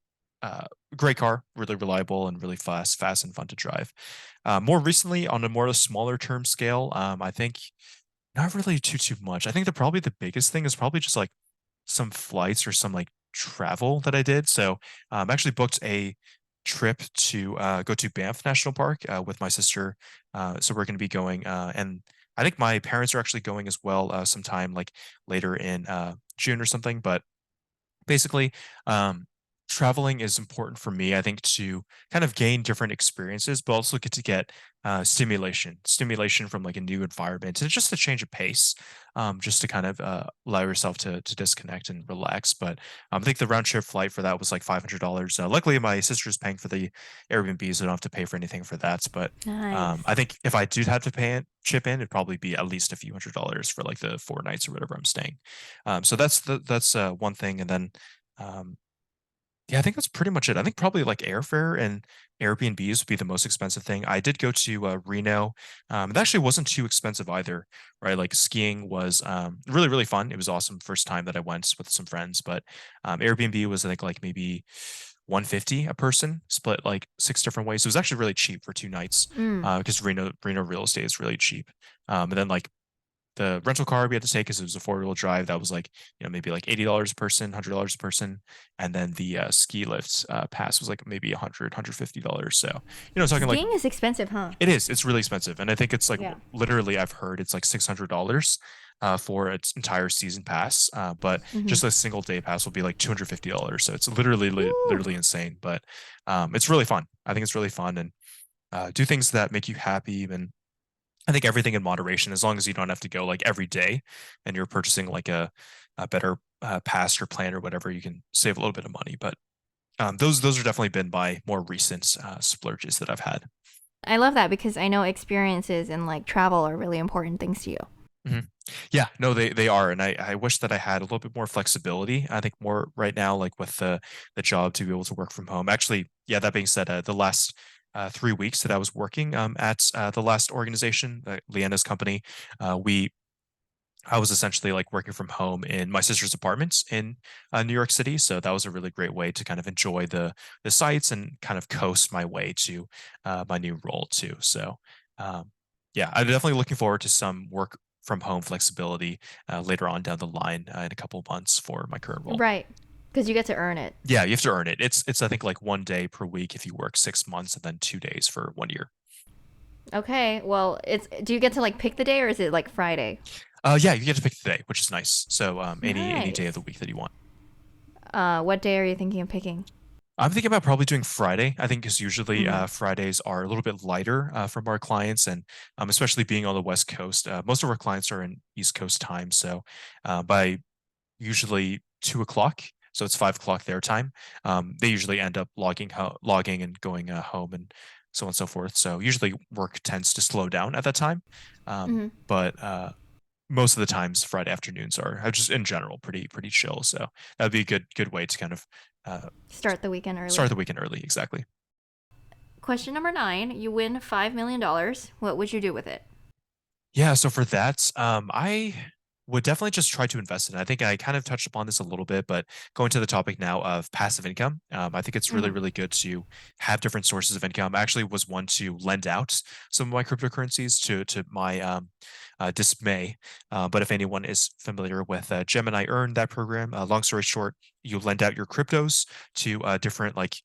a great car, really reliable and really fast and fun to drive. More recently, on a more smaller term scale, I think not really too much. I think probably the biggest thing is probably just like some flights or some like travel that I did. So actually booked a trip to go to Banff National Park with my sister. So we're going to be going, and I think my parents are actually going as well sometime like later in June or something. But basically, um, traveling is important for me, I think, to kind of gain different experiences, but also get to get stimulation from like a new environment, and just a change of pace, just to kind of allow yourself to disconnect and relax. But I think the round trip flight for that was like $500. Luckily, my sister's paying for the Airbnb, so I don't have to pay for anything for that. But Nice. I think if I did have to chip in, it'd probably be at least a few $100s for like the 4 nights or whatever I'm staying. So that's one thing, and then um, yeah, I think that's pretty much it. I think probably like airfare and Airbnbs would be the most expensive thing. I did go to Reno. It actually wasn't too expensive either, right? Like skiing was really, really fun. It was awesome first time that I went with some friends, but Airbnb was I think like maybe 150 a person, split like six different ways. So it was actually really cheap for 2 nights Mm. because Reno real estate is really cheap. And then like the rental car we had to take, because it was a four-wheel drive, that was like, maybe like $80 a person, $100 a person. And then the ski lift pass was like maybe $150. So, talking like, Skiing is expensive, huh? it's really expensive. And I think it's like Yeah. literally I've heard it's like $600 for its entire season pass. But Mm-hmm. just a single day pass will be like $250. So it's literally, Woo. literally insane. But it's really fun. I think it's really fun, and do things that make you happy, and I think everything in moderation, as long as you don't have to go like every day and you're purchasing like a better pass or plan or whatever, you can save a little bit of money. But those are definitely been my more recent splurges that I've had. I love that because I know experiences and like travel are really important things to you. Mhm. Yeah, no, they are, and I wish that I had a little bit more flexibility. I think more right now, like with the job to be able to work from home. Actually, yeah. That being said, the last 3 weeks that I was working at the last organization, Leanna's company, we I was essentially like working from home in my sister's apartments in New York City. So that was a really great way to kind of enjoy the sights and kind of coast my way to my new role too. So um, yeah, I'm definitely looking forward to some work from home flexibility later on down the line in a couple of months for my current role. Right. Because you get to earn it. Yeah, you have to earn it. It's I think like 1 day per week if you work 6 months, and then 2 days for 1 year. Okay. Well, it's do you get to like pick the day or is it like Friday? Yeah, you get to pick the day, which is nice. So any day of the Nice. week that you want. What day are you thinking of picking? I'm thinking about probably doing Friday. I think because usually Mm-hmm. Fridays are a little bit lighter from our clients, and especially being on the West Coast, most of our clients are in East Coast time. So by usually 2 o'clock, so it's 5 o'clock their time, they usually end up logging and going home and so on and so forth. So usually work tends to slow down at that time, Mm-hmm. but most of the times Friday afternoons are just in general pretty chill. So that'd be a good way to kind of uh, Start the weekend start early. the weekend early. Exactly. Question number 9. You win $5 million. What would you do with it? Yeah. So for that, I would definitely just try to invest in it. I think I kind of touched upon this a little bit, but going to the topic now of passive income, I think it's Mm-hmm. really good to have different sources of income. I actually was one to lend out some of my cryptocurrencies to my dismay. But if anyone is familiar with Gemini Earn, that program, long story short, you lend out your cryptos to different like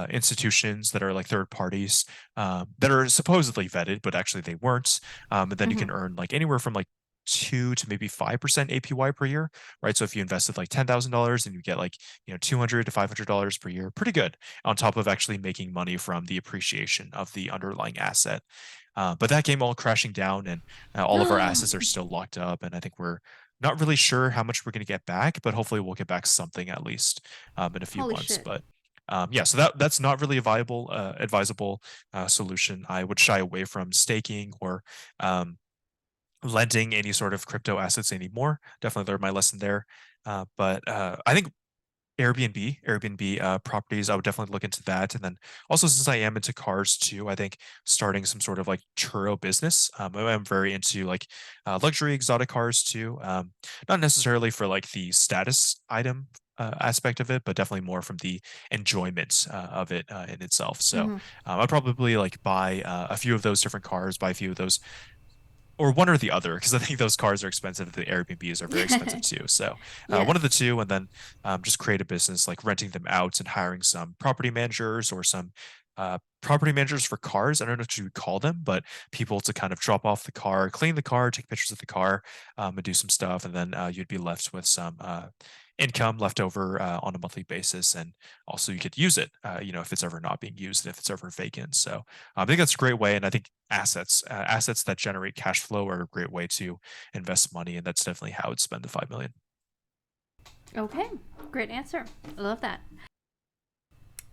institutions that are like third parties that are supposedly vetted, but actually they weren't. And then you Mm-hmm. can earn like anywhere from like 2 to maybe 5% APY per year, right? So if you invested like $10,000 and you get like, $200 to $500 per year, pretty good on top of actually making money from the appreciation of the underlying asset. But that came all crashing down, and all of our assets are still locked up. And I think we're not really sure how much we're going to get back, but hopefully we'll get back something at least in a few Holy months. shit. But yeah, so that's not really a viable, advisable solution. I would shy away from staking or um, lending any sort of crypto assets anymore. Definitely learned my lesson there. But I think Airbnb properties, I would definitely look into that. And then also, since I am into cars too, I think starting some sort of like churro business. I'm very into like luxury exotic cars too. Not necessarily for like the status item aspect of it, but definitely more from the enjoyment of it in itself. So Mm-hmm. I'd probably like buy a few of those different cars, buy a few of those or one or the other, because I think those cars are expensive. The Airbnbs are very expensive too. So one of the Yes. two, and then just create a business like renting them out and hiring some property managers or some property managers for cars. I don't know what you would call them, but people to kind of drop off the car, clean the car, take pictures of the car, and do some stuff, and then you'd be left with some income left over on a monthly basis, and also you could use it, if it's ever not being used and if it's ever vacant. So I think that's a great way, and I think assets that generate cash flow are a great way to invest money, and that's definitely how I'd spend the 5 million. Okay. Great answer. I love that.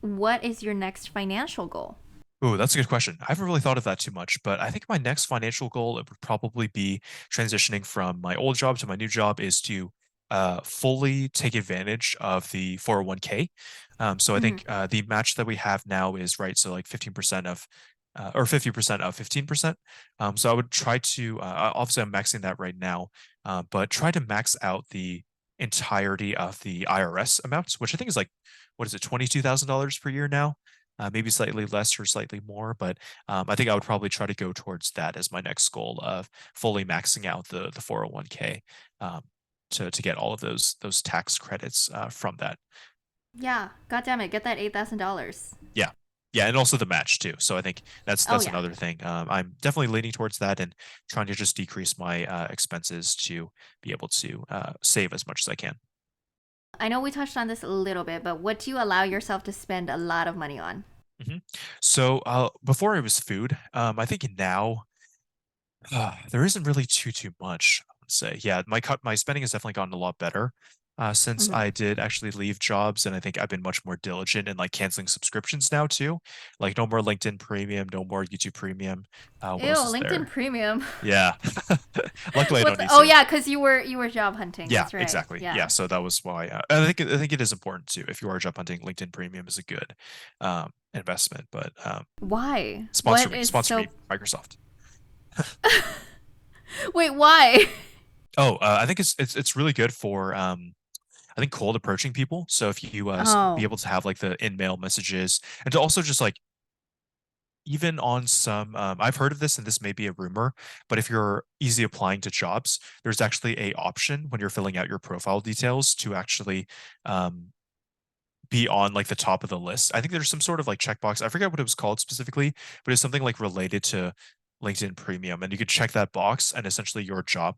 What is your next financial goal? Ooh, that's a good question. I haven't really thought of that too much, but I think my next financial goal, it would probably be transitioning from my old job to my new job is to fully take advantage of the 401k. So I Mm-hmm. think the match that we have now is right. So like 15% of or 50% of 15%. So I would try to obviously I'm maxing that right now, but try to max out the entirety of the IRS amounts, which I think is like what is it, $22,000 per year now? Maybe slightly less or slightly more, but I think I would probably try to go towards that as my next goal of fully maxing out the 401k um, to get all of those tax credits from that. Yeah. God damn it. Get that $8,000. Yeah, yeah, and also the match too. So I think that's Oh, that's yeah. another thing. I'm definitely leaning towards that and trying to just decrease my expenses to be able to save as much as I can. I know we touched on this a little bit, but what do you allow yourself to spend a lot of money on? Mhm. So before it was food, I think now There isn't really too much, I would say. Yeah, my spending has definitely gotten a lot better since Mhm. I did actually leave jobs, and I think I've been much more diligent in like canceling subscriptions now too. Like no more LinkedIn Premium, no more YouTube Premium. What Ew, else is LinkedIn there? Premium. Yeah. Luckily, I What don't the? need Oh to. yeah, because you were job hunting. Yeah, That's right. exactly. Yeah, Yeah. so that was why. I think it is important too. If you are job hunting, LinkedIn Premium is a good investment. But Why? What is sponsor so? me, Microsoft. Wait, why? Oh, I think it's really good for I think cold approaching people. So if you be Oh, able to have like the in-mail messages and to also just like even on some I've heard of this and this may be a rumor, but if you're easy applying to jobs, there's actually a option when you're filling out your profile details to actually um be on like the top of the list. I think there's some sort of like checkbox. I forget what it was called specifically, but it's something like related to LinkedIn Premium, and you could check that box, and essentially your job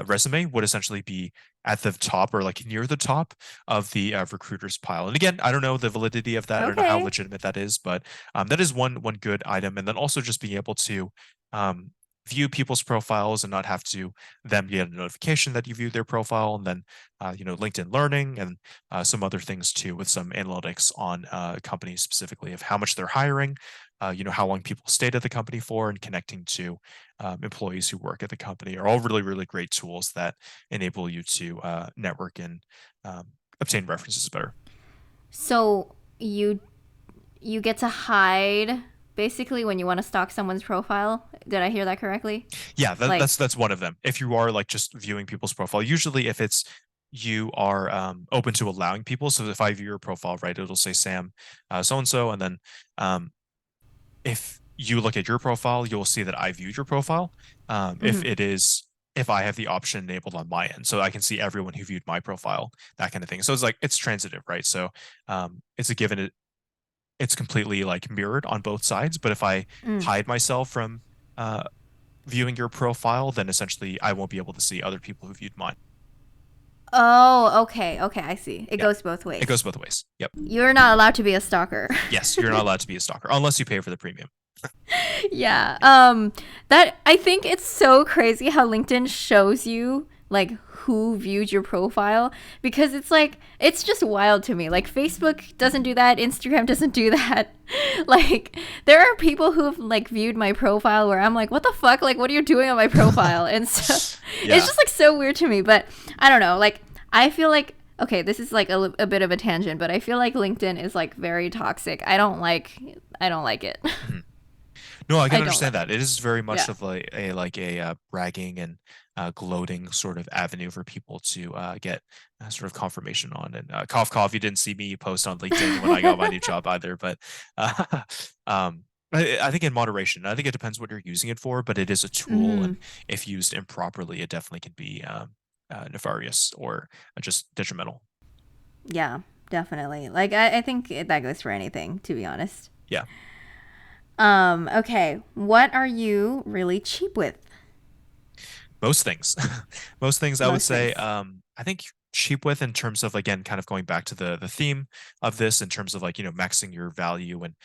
resume would essentially be at the top or like near the top of the recruiter's pile. And again, I don't know the validity of that. I don't know how okay. legitimate that is, but that is one good item. And then also just being able to um, view people's profiles and not have to them get a notification that you viewed their profile, and then LinkedIn Learning and some other things too with some analytics on companies specifically of how much they're hiring, how long people stayed at the company for, and connecting to employees who work at the company are all really, really great tools that enable you to network and um, obtain references better. So you get to hide basically when you want to stalk someone's profile. Did I hear that correctly? Yeah, Like, that's one of them. If you are like just viewing people's profile, usually if it's you are open to allowing people. So if I view your profile, right, it'll say Sam, so and so, and then um, if you look at your profile, you'll see that I viewed your profile. mhm. If I have the option enabled on my end, so I can see everyone who viewed my profile, that kind of thing. So it's like it's transitive, right? So it's a given. It's completely like mirrored on both sides. But if I Mm. hide myself from uh, viewing your profile, then essentially I won't be able to see other people who viewed mine. Oh, okay, okay, I see. It Yeah, goes both it ways. goes both ways. Yep. You're not allowed to be a stalker. Yes, you're not allowed to be a stalker unless you pay for the premium. Yeah. Yeah. That I think it's so crazy how LinkedIn shows you like who viewed your profile because it's like it's just wild to me. Like Facebook doesn't do that, Instagram doesn't do that. Like there are people who've like viewed my profile where I'm like, "What the fuck? Like what are you doing on my profile?" And so it's Yeah. just like so weird to me, but I don't know. Like I feel like okay, this is like a bit of a tangent, but I feel like LinkedIn is like very toxic. I don't like it. Mhm. No, I can I don't understand like that. It is very much yeah. of like a bragging and gloating sort of avenue for people to get sort of confirmation on. And cough, cough. You didn't see me post on LinkedIn when I got my new job either, but uh, I think in moderation. I think it depends what you're using it for, but it is a tool, Hmm. and if used improperly, it definitely can be nefarious or just detrimental. Yeah, definitely. Like I think that goes for anything, to be honest. Yeah. Okay. What are you really cheap with? Most things. Most things I would Most say, things. I think cheap with in terms of again, kind of going back to the theme of this in terms of like, maxing your value and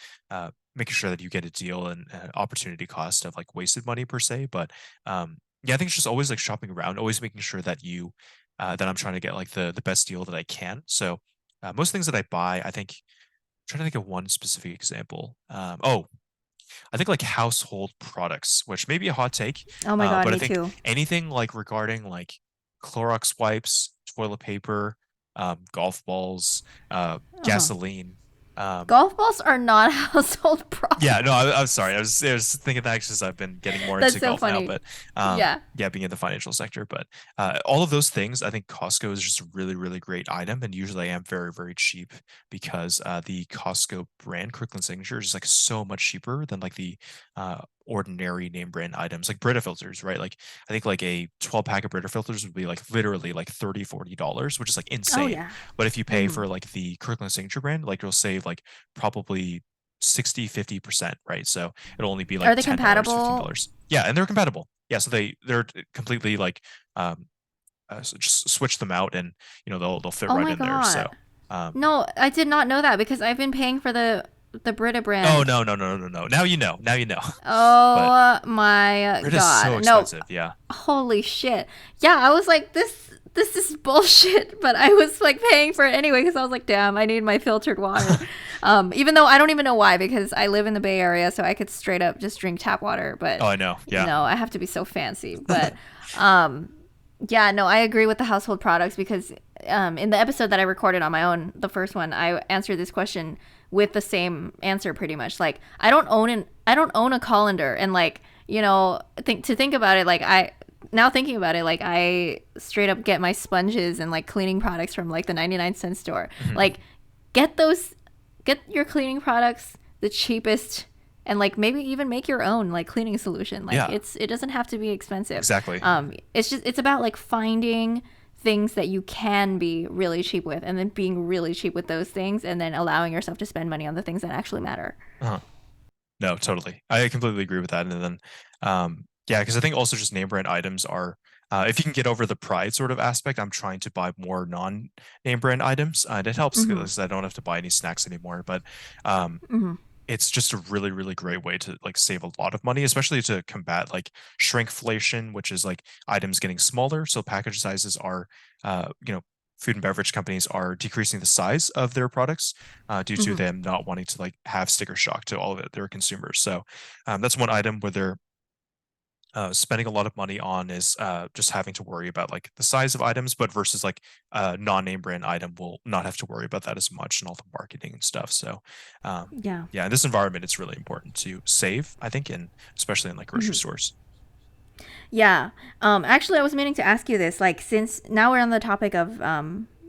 making sure that you get a deal and opportunity cost of like wasted money per se. But yeah, I think it's just always like shopping around, always making sure that that I'm trying to get like the best deal that I can. So most things that I buy, I think trying to think of one specific example. I think like household products, which may be a hot take, Oh my god, but I me think too. anything like regarding like Clorox wipes, toilet paper, golf balls, Uh-huh. gasoline. Um, Golf balls are not household yeah, no, products. I'm sorry. I was thinking that because I've been getting more That's into so golf now, funny. but Yeah. yeah, being in the financial sector. But all of those things, I think Costco is just a really, really great item, and usually I am very, very cheap because the Costco brand Kirkland Signature is just like so much cheaper than like the ordinary name brand items, like Brita filters, right? Like I think like a 12 pack of Brita filters would be like literally like $30-$40, which is like Oh insane. yeah. But if you pay Hmm. for like the Kirkland Signature brand, like you'll save like probably 60-50%, right? So it'll only be like Are they $10, compatible? $15. Yeah, and they're compatible. Yeah, so they're completely like um so just switch them out, and they'll fit Oh right my in there. So god. um No, I did not know that because I've been paying for the Brita Oh brand. no, no, no, no, no. Now you know. Now you know. But Oh my Brita's so God. No, expensive. Yeah. holy shit. Yeah, I was like, this is bullshit, but I was like paying for it anyway because I was like, damn, I need my filtered water. Even though I don't even know why, because I live in the Bay Area, so I could straight up just drink tap water, but Oh, I know. Yeah. no, I have to be so fancy. But um yeah, no, I agree with the household products because in the episode that I recorded on my own, the first one, I answered this question with the same answer pretty much. Like, I don't own a colander, and like, think about it, like now thinking about it, like I straight up get my sponges and like cleaning products from like the 99-cent store. Mhm. Like, get get your cleaning products the cheapest, and like maybe even make your own like cleaning solution. Like, Yeah. it doesn't have to be expensive. Exactly. It's about like finding things that you can be really cheap with, and then being really cheap with those things, and then allowing yourself to spend money on the things that actually matter. Uh-huh. No, totally. I completely agree with that. And then, yeah, because I think also just name brand items are, if you can get over the pride sort of aspect, I'm trying to buy more non-name brand items, and it helps Mm-hmm. because I don't have to buy any snacks anymore. But um, Mm-hmm. it's just a really, really great way to like save a lot of money, especially to combat like shrinkflation, which is like items getting smaller. So package sizes are, food and beverage companies are decreasing the size of their products due to Mm-hmm. them not wanting to like have sticker shock to all of their consumers. So that's one item where they're spending a lot of money on is just having to worry about like the size of items, but versus like a non-name brand item will not have to worry about that as much and all the marketing and stuff. So, Yeah. yeah, in this environment, it's really important to save, I think, and especially in like grocery Mm-hmm. stores. Yeah. Actually, I was meaning to ask you this. Like, since now we're on the topic of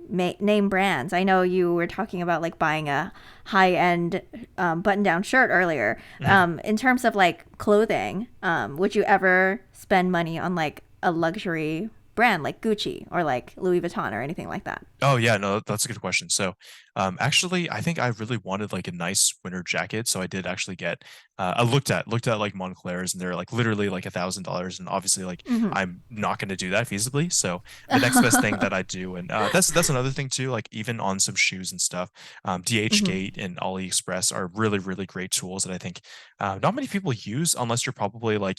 name brands, I know you were talking about like buying a high end button down shirt earlier. Mhm. In terms of like clothing, would you ever spend money on like a luxury brand like Gucci or like Louis Vuitton or anything like that? Oh yeah, no, that's a good question. So, actually, I think I really wanted like a nice winter jacket, so I did actually get. I looked at like Montclair's, and they're like literally like $1,000, and obviously like Mm-hmm. I'm not going to do that feasibly. So the next best thing that I do, and that's another thing too. Like even on some shoes and stuff, Mm-hmm. DHgate and AliExpress are really really great tools that I think not many people use unless you're probably like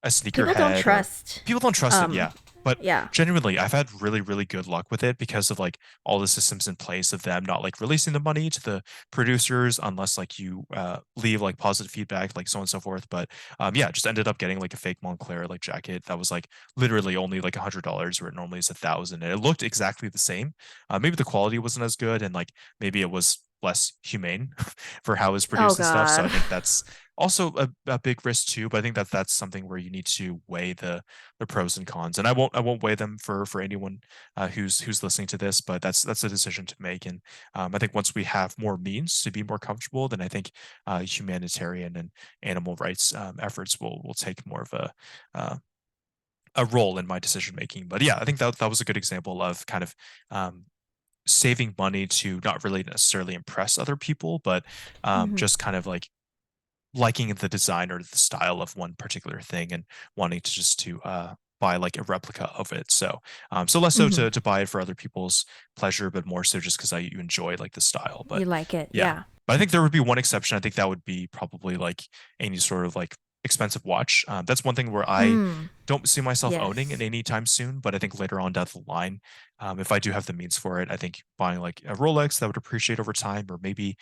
a People don't sneakerhead or trust. people don't trust it. Um, Yeah. But yeah. genuinely, I've had really, really good luck with it because of like all the systems in place of them not like releasing the money to the producers unless like you leave like positive feedback, like so on and so forth. But yeah, just ended up getting like a fake Montclair like jacket that was like literally only like $100 where it normally is 1,000, and it looked exactly the same. Maybe the quality wasn't as good, and like maybe it was less humane for how it was Oh produced and stuff. So I God. think that's also a big risk too. But I think that that's something where you need to weigh the pros and cons, and I won't weigh them for anyone who's listening to this, but that's a decision to make. And I think once we have more means to be more comfortable, then I think humanitarian and animal rights efforts will take more of uh, a role in my decision making. But yeah, I think that was a good example of kind of um, saving money to not really necessarily impress other people, but Mm-hmm. just kind of like liking the design or the style of one particular thing and wanting to just to buy like a replica of it. So so less so Mm-hmm. to buy it for other people's pleasure, but more so just because I you enjoy like the style. But You like it, yeah. yeah. But I think there would be one exception. I think that would be probably like any sort of like expensive watch. That's one thing where I Mm. don't see myself owning in Yes. any time soon, but I think later on down the line, if I do have the means for it, I think buying like a Rolex that would appreciate over time, or maybe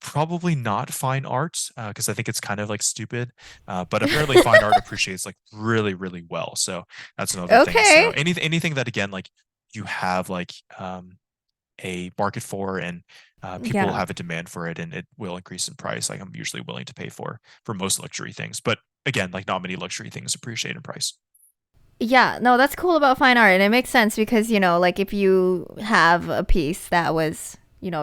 probably not fine art, because I think it's kind of like stupid. But apparently fine art appreciates like really, really well. So that's another thing. So Okay. anything that again like you have like a market for, and people will Yeah. have a demand for it, and it will increase in price. Like I'm usually willing to pay for most luxury things. But again, like not many luxury things appreciate in price. Yeah, no, that's cool about fine art. And it makes sense because, like if you have a piece that was,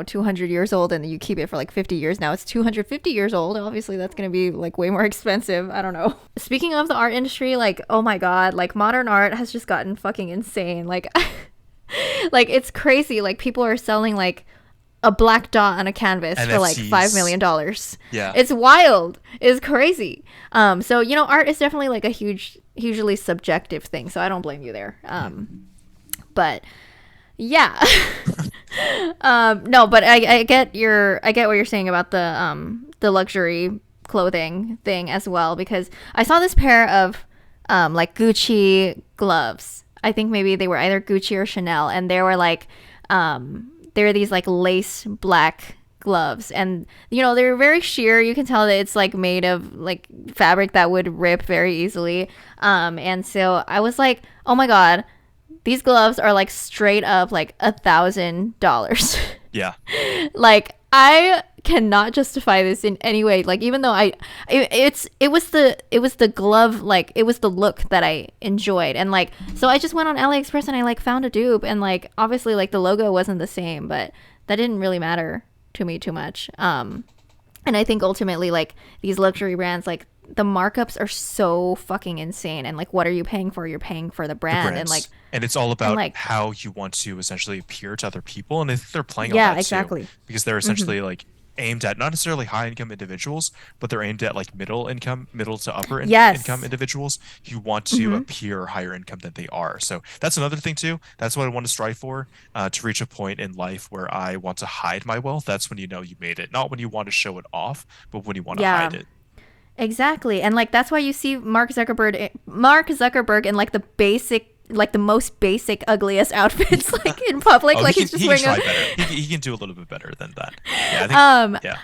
200 years old and you keep it for like 50 years, now it's 250 years old. Obviously, that's going to be like way more expensive. I don't know. Speaking of the art industry, like, oh my God, like modern art has just gotten fucking insane. Like, like it's crazy. Like people are selling like a black dot on a canvas for like $5 NFTs. million dollars. Yeah. It's wild. It's crazy. So art is definitely like hugely subjective thing. So I don't blame you there. Mhm. But Yeah. No, but I get what you're saying about the luxury clothing thing as well, because I saw this pair of like Gucci gloves. I think maybe they were either Gucci or Chanel, and they were like they were these like lace black gloves, and you know, they were very sheer. You can tell that it's like made of like fabric that would rip very easily. And so I was like, oh my god, these gloves are like straight up like $1,000. Yeah. Like I cannot justify this in any way. Like even though it was the glove, like it was the look that I enjoyed, and like so I just went on AliExpress and I like found a dupe, and like obviously like the logo wasn't the same, but that didn't really matter to me too much. And I think ultimately like these luxury brands, like the markups are so fucking insane, and like what are you paying for? You're paying for the The brand, and like brands. And it's all and about like how you want to essentially appear to other people. And I think they're playing on yeah, that too, exactly. because they're Mm-hmm. essentially like aimed at not necessarily high income individuals, but they're aimed at like middle income, middle to upper income Yes. individuals who want to Mm-hmm. appear higher income than they are. So that's another thing too. That's what I want to strive for, to reach a point in life where I want to hide my wealth. That's when you know you made it. Not when you want to show it off, but when you want to hide Yeah. it. Exactly. And like that's why you see Mark Zuckerberg in like the basic, like the most basic ugliest outfits like in public, Oh, like he's just he can wearing a try better. He can do a little bit better than that. Yeah, I think um yeah.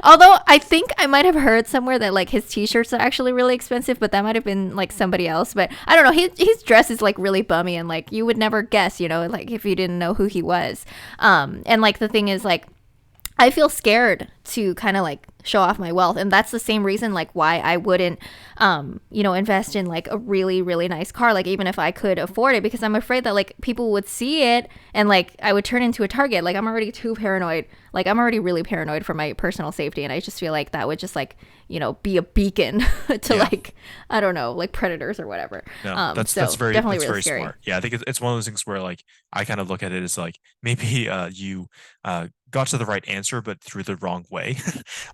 although I think I might have heard somewhere that like his t-shirts are actually really expensive, but that might have been like somebody else. But I don't know, his dress is like really bummy, and like you would never guess, you know, like if you didn't know who he was. And like the thing is like I feel scared to kind of like show off my wealth, and that's the same reason like why I wouldn't you know, invest in like a really really nice car, like even if I could afford it, because I'm afraid that like people would see it and like I would turn into a target. Like I'm already too paranoid, like I'm already really paranoid for my personal safety, and I just feel like that would just like, you know, be a beacon to Yeah. like I don't know, like predators or whatever. No, So definitely that's really very scary. smart. Yeah, I think it's one of those things where like I kind of look at it as like maybe you got to the right answer but through the wrong way.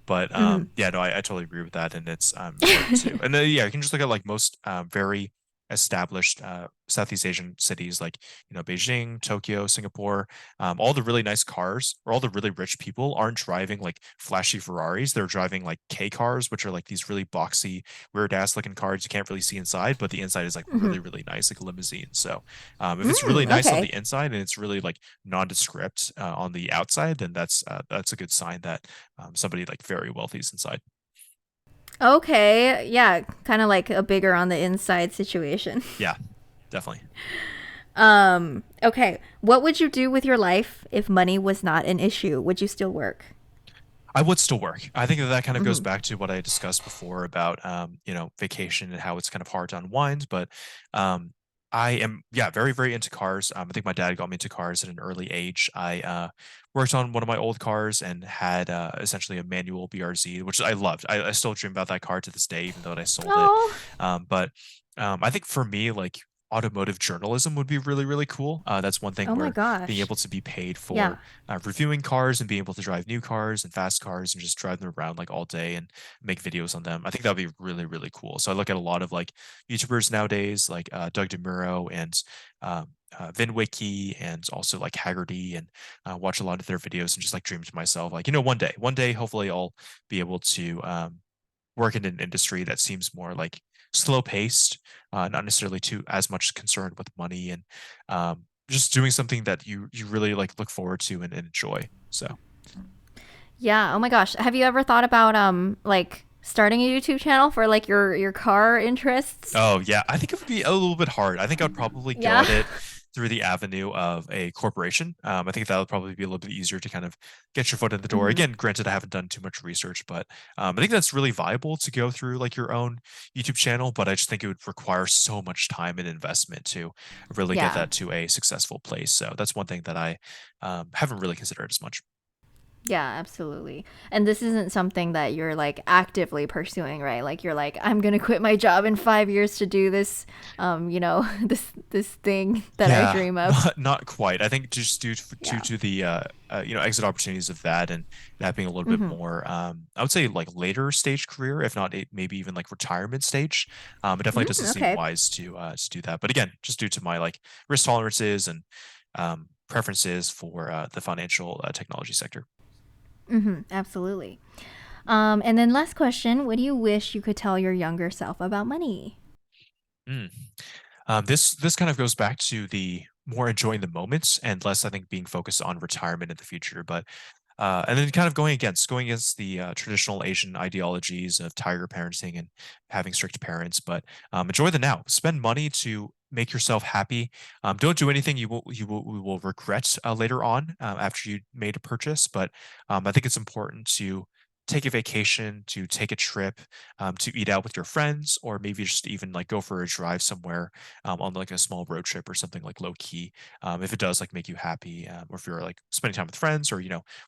But Hmm. yeah, no, I totally agree with that, and it's important too. And then yeah, you can just look at like most very established Southeast Asian cities like, you know, Beijing, Tokyo, Singapore. All the really nice cars or all the really rich people aren't driving like flashy Ferraris. They're driving like K cars, which are like these really boxy, weird ass looking cars you can't really see inside, but the inside is like Hmm. really, really nice, like a limousine. So if it's really nice on Okay. the inside and it's really like nondescript on the outside, then that's a good sign that somebody like very wealthy is inside. Okay, yeah, kind of like a bigger on the inside situation. Yeah, definitely. Okay, what would you do with your life if money was not an issue? Would you still work? I would still work. I think that that kind of goes Hmm. back to what I discussed before about, you know, vacation and how it's kind of hard to unwind. But um, I am, yeah, very, very into cars. I think my dad got me into cars at an early age. I worked on one of my old cars and had essentially a manual BRZ, which I loved. I still dream about that car to this day, even though I sold it. Oh, But I think for me, like automotive journalism would be really, really cool. That's one thing oh my where being gosh. able to be paid Yeah. for reviewing cars and being able to drive new cars and fast cars and just drive them around like all day and make videos on them. I think that would be really, really cool. So I look at a lot of like YouTubers nowadays, like Doug DeMuro and VinWiki and also like Haggerty, and watch a lot of their videos and just like dream to myself, like, you know, one day, hopefully I'll be able to work in an industry that seems more like slow paced, not necessarily too as much concerned with money, and just doing something that you really like look forward to and enjoy. So Yeah. Oh my gosh. Have you ever thought about like starting a YouTube channel for like your car interests? oh yeah, I think it would be a little bit hard. I think I would probably go Yeah. at it through the avenue of a corporation. I think that would probably be a little bit easier to kind of get your foot in the door. Hmm. Again, granted, I haven't done too much research, but I think that's really viable to go through like your own YouTube channel. But I just think it would require so much time and investment to really get Yeah. that to a successful place. So that's one thing that I haven't really considered as much. Yeah, absolutely. And this isn't something that you're like actively pursuing, right? Like you're like, I'm gonna quit my job in 5 years to do this, you know, this thing that I Yeah, dream of. not quite. I think just due Yeah. to the you know, exit opportunities of that, and that being a little bit Hmm. more I would say like later stage career, if not maybe even like retirement stage. It definitely doesn't seem Okay. wise to do that. But again, just due to my like risk tolerances and preferences for the financial technology sector. Absolutely. And then last question, what do you wish you could tell your younger self about money? Mm. This kind of goes back to the more enjoying the moments and less, I think, being focused on retirement in the future. But and then kind of going against the traditional Asian ideologies of tiger parenting and having strict parents. But enjoy the now. Spend money to make yourself happy. Don't do anything you will regret later on after you made a purchase. But I think it's important to take a vacation, to take a trip, to eat out with your friends, or maybe just even like go for a drive somewhere on like a small road trip or something like low key. If it does like make you happy, or if you're like spending time with friends, or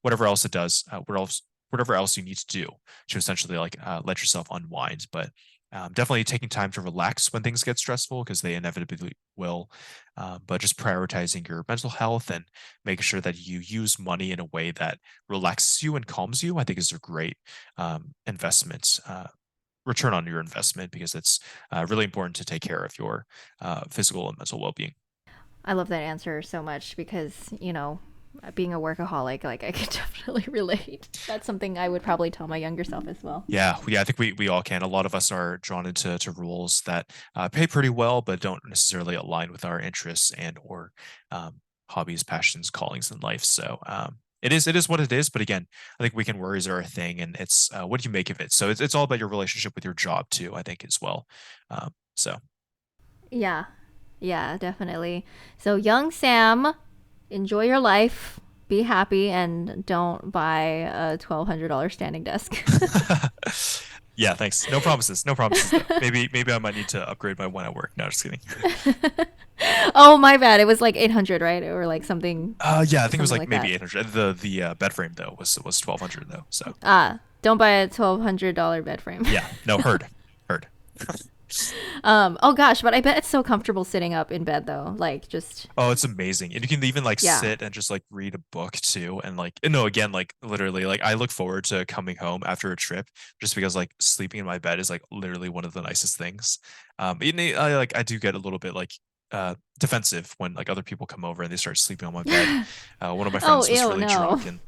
whatever else it does, whatever else you need to do to essentially like let yourself unwind. But definitely taking time to relax when things get stressful because they inevitably will. But just prioritizing your mental health and making sure that you use money in a way that relaxes you and calms you, I think is a great investment. Return on your investment because it's really important to take care of your physical and mental well-being. I love that answer so much because, being a workaholic, like I could definitely relate. That's something I would probably tell my younger self as well. Yeah, I think we all can. A lot of us are drawn into roles that pay pretty well, but don't necessarily align with our interests and or hobbies, passions, callings in life. So it is what it is. But again, I think weekend worries are a thing, and it's what do you make of it? So it's all about your relationship with your job too. I think as well. So Yeah. Yeah, definitely. So, young Sam, enjoy your life, be happy, and don't buy a $1,200 standing desk. yeah, thanks. No promises. No promises though. Maybe I might need to upgrade my one at work. No, just kidding. Oh, my bad. It was like 800, right? Or like something Yeah, I think it was something like like maybe that. 800. The bed frame though was 1200 though. So Don't buy a $1,200 bed frame. yeah, no, heard. Oh gosh, but I bet it's so comfortable sitting up in bed though. Like just Oh, it's amazing. And you can even like yeah. sit and just like read a book too. And like, no, again, like literally, like I look forward to coming home after a trip just because like sleeping in my bed is like literally one of the nicest things. I do get a little bit like defensive when like other people come over and they start sleeping on my bed. One of my Oh, friends was ew, really no. drunk and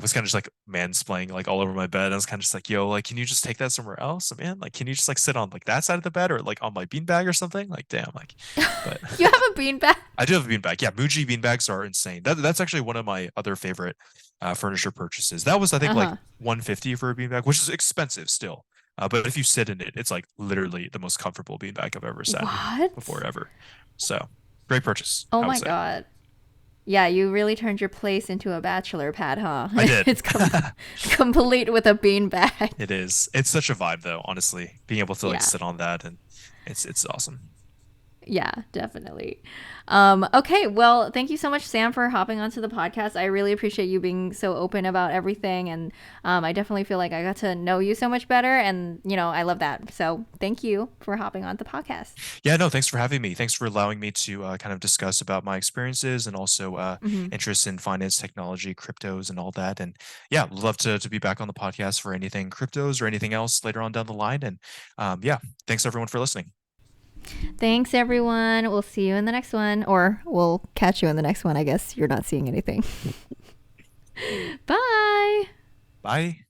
was kind of just like mansplaining like all over my bed. I was kind of just like, yo, like, can you just take that somewhere else, man? Like, can you just like sit on like that side of the bed or like on my beanbag or something? Like, damn, like, but You have a beanbag? I do have a beanbag. Yeah, Muji beanbags are insane. That's actually one of my other favorite furniture purchases. That was, I think, like Uh-huh. 150 for a beanbag, which is expensive still. But if you sit in it, it's like literally the most comfortable beanbag I've ever sat in What? before ever. So great purchase, Oh I would my say. god. Yeah, you really turned your place into a bachelor pad, huh? I did. It's complete with a beanbag. It is. It's such a vibe though, honestly. Being able to like Yeah. sit on that and it's awesome. Yeah, definitely. Okay, well, thank you so much, Sam, for hopping onto the podcast. I really appreciate you being so open about everything, and I definitely feel like I got to know you so much better, and I love that. So, thank you for hopping on the podcast. Yeah, no, thanks for having me. Thanks for allowing me to kind of discuss about my experiences and also Hmm. interests in finance, technology, cryptos, and all that. And yeah, love to be back on the podcast for anything cryptos or anything else later on down the line. And yeah, thanks everyone for listening. Thanks, everyone. We'll see you in the next one, or we'll catch you in the next one. I guess you're not seeing anything. Bye. Bye.